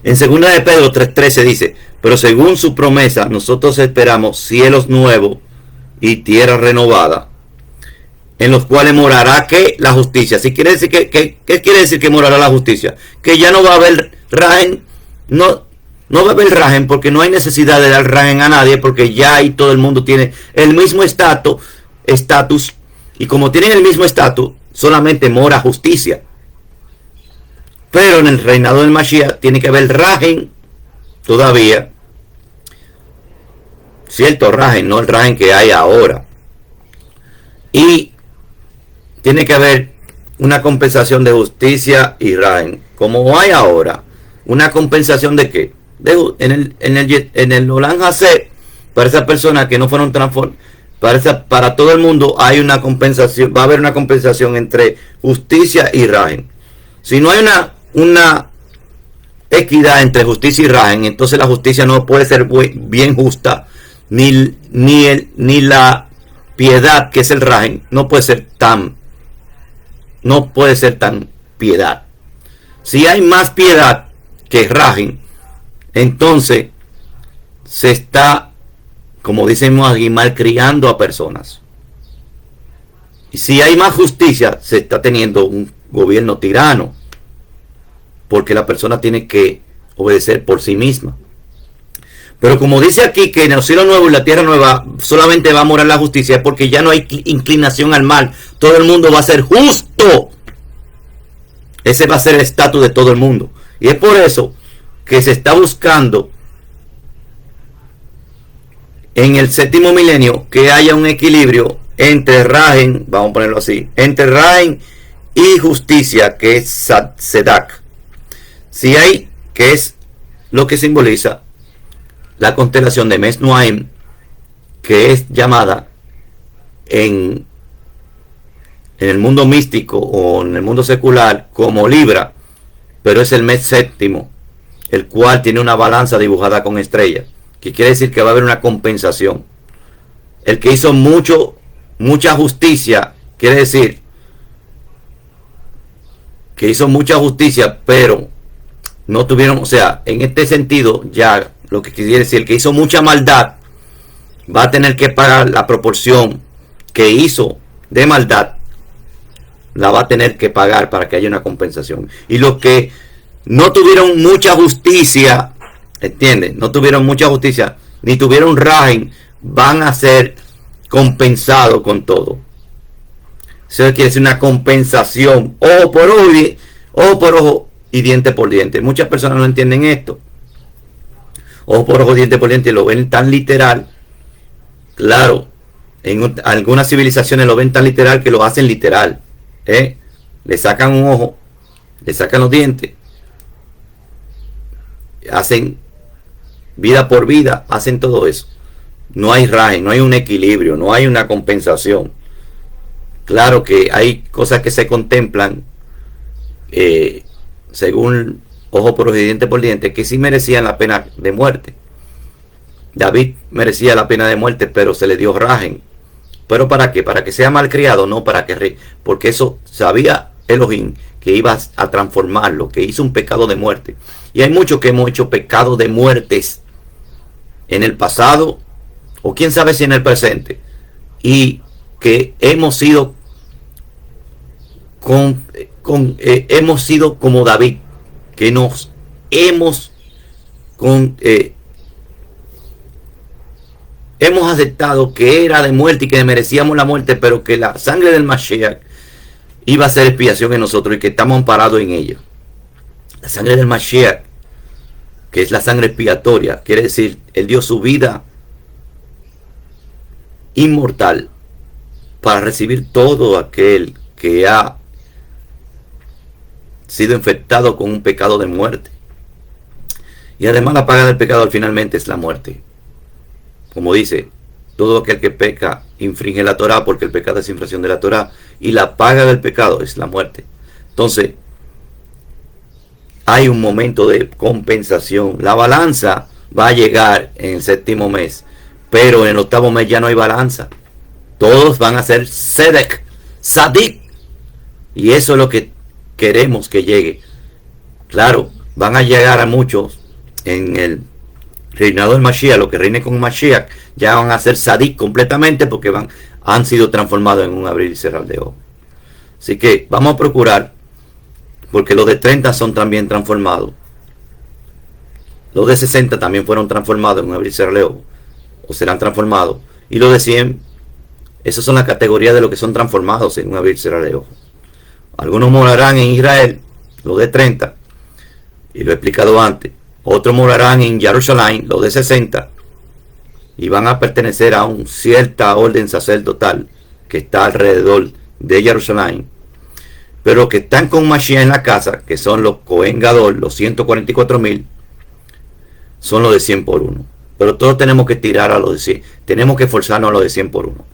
En 2 de Pedro 3:13 dice, pero según su promesa, nosotros esperamos cielos nuevos y tierra renovada, en los cuales morará ¿qué? La justicia. ¿Sí quiere decir ¿qué quiere decir que morará la justicia? Que ya no va a haber rajen, no va a haber rajen, porque no hay necesidad de dar rajen a nadie, porque ya ahí todo el mundo tiene el mismo estatus, y como tienen el mismo estatus, solamente mora justicia. Pero en el reinado del Mashiach tiene que haber rajen todavía. Cierto rajen, no el rajen que hay ahora. Y tiene que haber una compensación de justicia y rajen. Como hay ahora, una compensación de qué? En el Olam Hazé, para esas personas que no fueron transformadas, para todo el mundo hay una compensación, va a haber una compensación entre justicia y rajen. Si no hay una equidad entre justicia y rajen, entonces la justicia no puede ser bien justa, ni la piedad, que es el rajen, no puede ser tan piedad. Si hay más piedad que rajen, entonces se está, como decimos aquí, malcriando a personas. Y si hay más justicia, se está teniendo un gobierno tirano, porque la persona tiene que obedecer por sí misma. Pero como dice aquí que en el cielo nuevo y la tierra nueva solamente va a morar la justicia, porque ya no hay inclinación al mal, todo el mundo va a ser justo. Ese va a ser el estatus de todo el mundo. Y es por eso que se está buscando en el séptimo milenio que haya un equilibrio entre Rahen, vamos a ponerlo así, entre Rahen y justicia, que es Sedak. Si hay, que es lo que simboliza la constelación de Mes Nuaim, que es llamada en el mundo místico o en el mundo secular como Libra, pero es el mes séptimo, el cual tiene una balanza dibujada con estrellas, que quiere decir que va a haber una compensación. El que hizo mucha justicia, quiere decir que hizo mucha justicia, pero no tuvieron, o sea, en este sentido, ya lo que quiere decir, el que hizo mucha maldad va a tener que pagar la proporción que hizo de maldad, la va a tener que pagar para que haya una compensación. Y los que no tuvieron mucha justicia, ¿entienden? No tuvieron mucha justicia, ni tuvieron Rahen, van a ser compensados con todo. Eso quiere decir una compensación, ojo por ojo y diente por diente. Muchas personas no entienden esto. Ojo por ojo, diente por diente, lo ven tan literal. Claro, en algunas civilizaciones lo ven tan literal que lo hacen literal. Le sacan un ojo, le sacan los dientes, hacen vida por vida, hacen todo eso. No hay Rahen, no hay un equilibrio, no hay una compensación. Claro que hay cosas que se contemplan según ojo por ojo y diente por diente, que sí merecían la pena de muerte. David merecía la pena de muerte, pero se le dio Rahen. ¿Pero para qué? ¿Para que sea malcriado? No, para que... Porque eso sabía Elohim que iba a transformarlo, que hizo un pecado de muerte. Y hay muchos que hemos hecho pecados de muertes en el pasado, o quién sabe si en el presente, y que hemos sido hemos sido como David, que nos hemos hemos aceptado que era de muerte y que merecíamos la muerte, pero que la sangre del Mashiach iba a ser expiación en nosotros y que estamos amparados en ella. La sangre del Mashiach, que es la sangre expiatoria, quiere decir, él dio su vida inmortal para recibir todo aquel que ha sido infectado con un pecado de muerte. Y además la paga del pecado finalmente es la muerte. Como dice, todo aquel que peca infringe la Torah, porque el pecado es infracción de la Torah, y la paga del pecado es la muerte. Entonces, hay un momento de compensación. La balanza va a llegar en el séptimo mes, pero en el octavo mes ya no hay balanza. Todos van a ser Sedek, Sadik, y eso es lo que queremos que llegue. Claro, van a llegar a muchos en el reinado del Mashiach, lo que reine con Mashiach, ya van a ser Sadik completamente, porque han sido transformados en un abrir y cerrar de ojos. Así que vamos a procurar, porque los de 30 son también transformados. Los de 60 también fueron transformados en un abrir y cerrar de ojos, o serán transformados. Y los de 100, esas son las categorías de los que son transformados en un abrir y cerrar de ojos. Algunos morarán en Israel, los de 30, y lo he explicado antes. Otros morarán en Jerusalén, los de 60, y van a pertenecer a una cierta orden sacerdotal que está alrededor de Jerusalén. Pero los que están con Mashiach en la casa, que son los Cohen Gadol, los 144,000, son los de 100 por 1. Pero todos tenemos que tirar a los de 100, tenemos que esforzarnos a los de 100 por 1.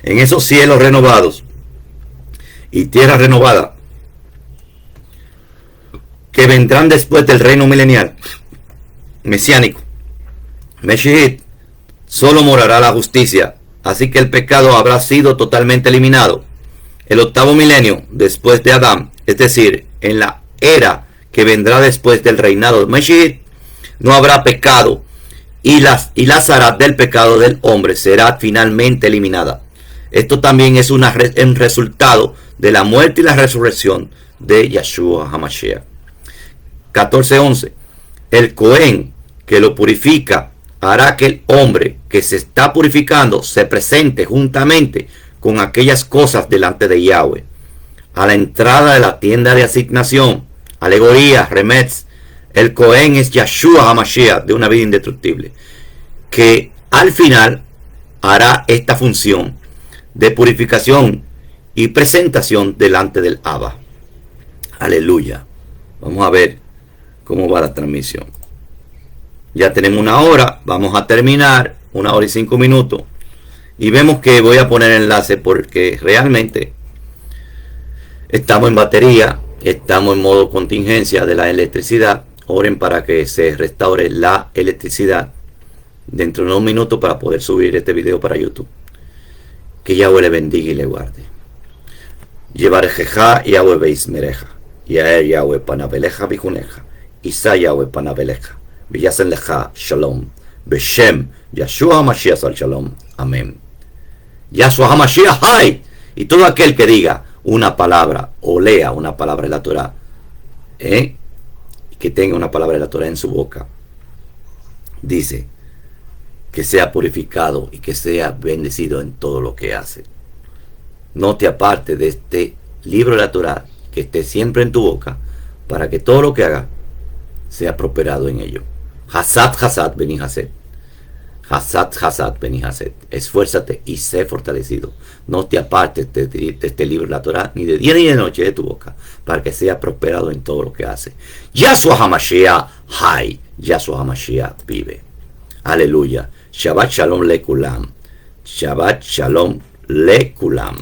En esos cielos renovados y tierra renovada, que vendrán después del reino milenial mesiánico, Meshihit, solo morará la justicia, así que el pecado habrá sido totalmente eliminado. El octavo milenio después de Adán, es decir, en la era que vendrá después del reinado de Meshihit, no habrá pecado, y la zarat del pecado del hombre será finalmente eliminada. Esto también es un resultado de la muerte y la resurrección de Yeshua HaMashiach. 14:11. El Cohen que lo purifica hará que el hombre que se está purificando se presente juntamente con aquellas cosas delante de Yahweh. A la entrada de la tienda de asignación, alegoría, remetz, el Cohen es Yeshua HaMashiach de una vida indestructible, que al final hará esta función de purificación y presentación delante del Abba. Aleluya. Vamos a ver cómo va la transmisión. Ya tenemos una hora, vamos a terminar, 1 hora y 5 minutos. Y vemos que voy a poner enlace porque realmente estamos en batería, estamos en modo contingencia de la electricidad. Oren para que se restaure la electricidad dentro de unos minutos para poder subir este video para YouTube. Que Yahweh le bendiga y le guarde. Yevarejeja Yahweh beismereja. Yael Yahweh panabeleja bijuneja. Isa Yahweh panabeleja. Villasen leja shalom. Beshem Yahshua HaMashiach al shalom. Amén. Yahshua HaMashiach hay. Y todo aquel que diga una palabra o lea una palabra de la Torah, que tenga una palabra de la Torah en su boca, dice que sea purificado y que sea bendecido en todo lo que hace. No te apartes de este libro de la Torah, que esté siempre en tu boca, para que todo lo que haga sea prosperado en ello. Hasad, Hasad, Beni Hased. Hasad, Hasad, Beni Hased. Esfuérzate y sé fortalecido. No te apartes de este libro de la Torah, ni de día ni de noche de tu boca, para que sea prosperado en todo lo que hace. Yahshua HaMashiach hay. Yahshua HaMashiach vive. Aleluya. Shabbat Shalom Lekulam. Shabbat Shalom Lekulam.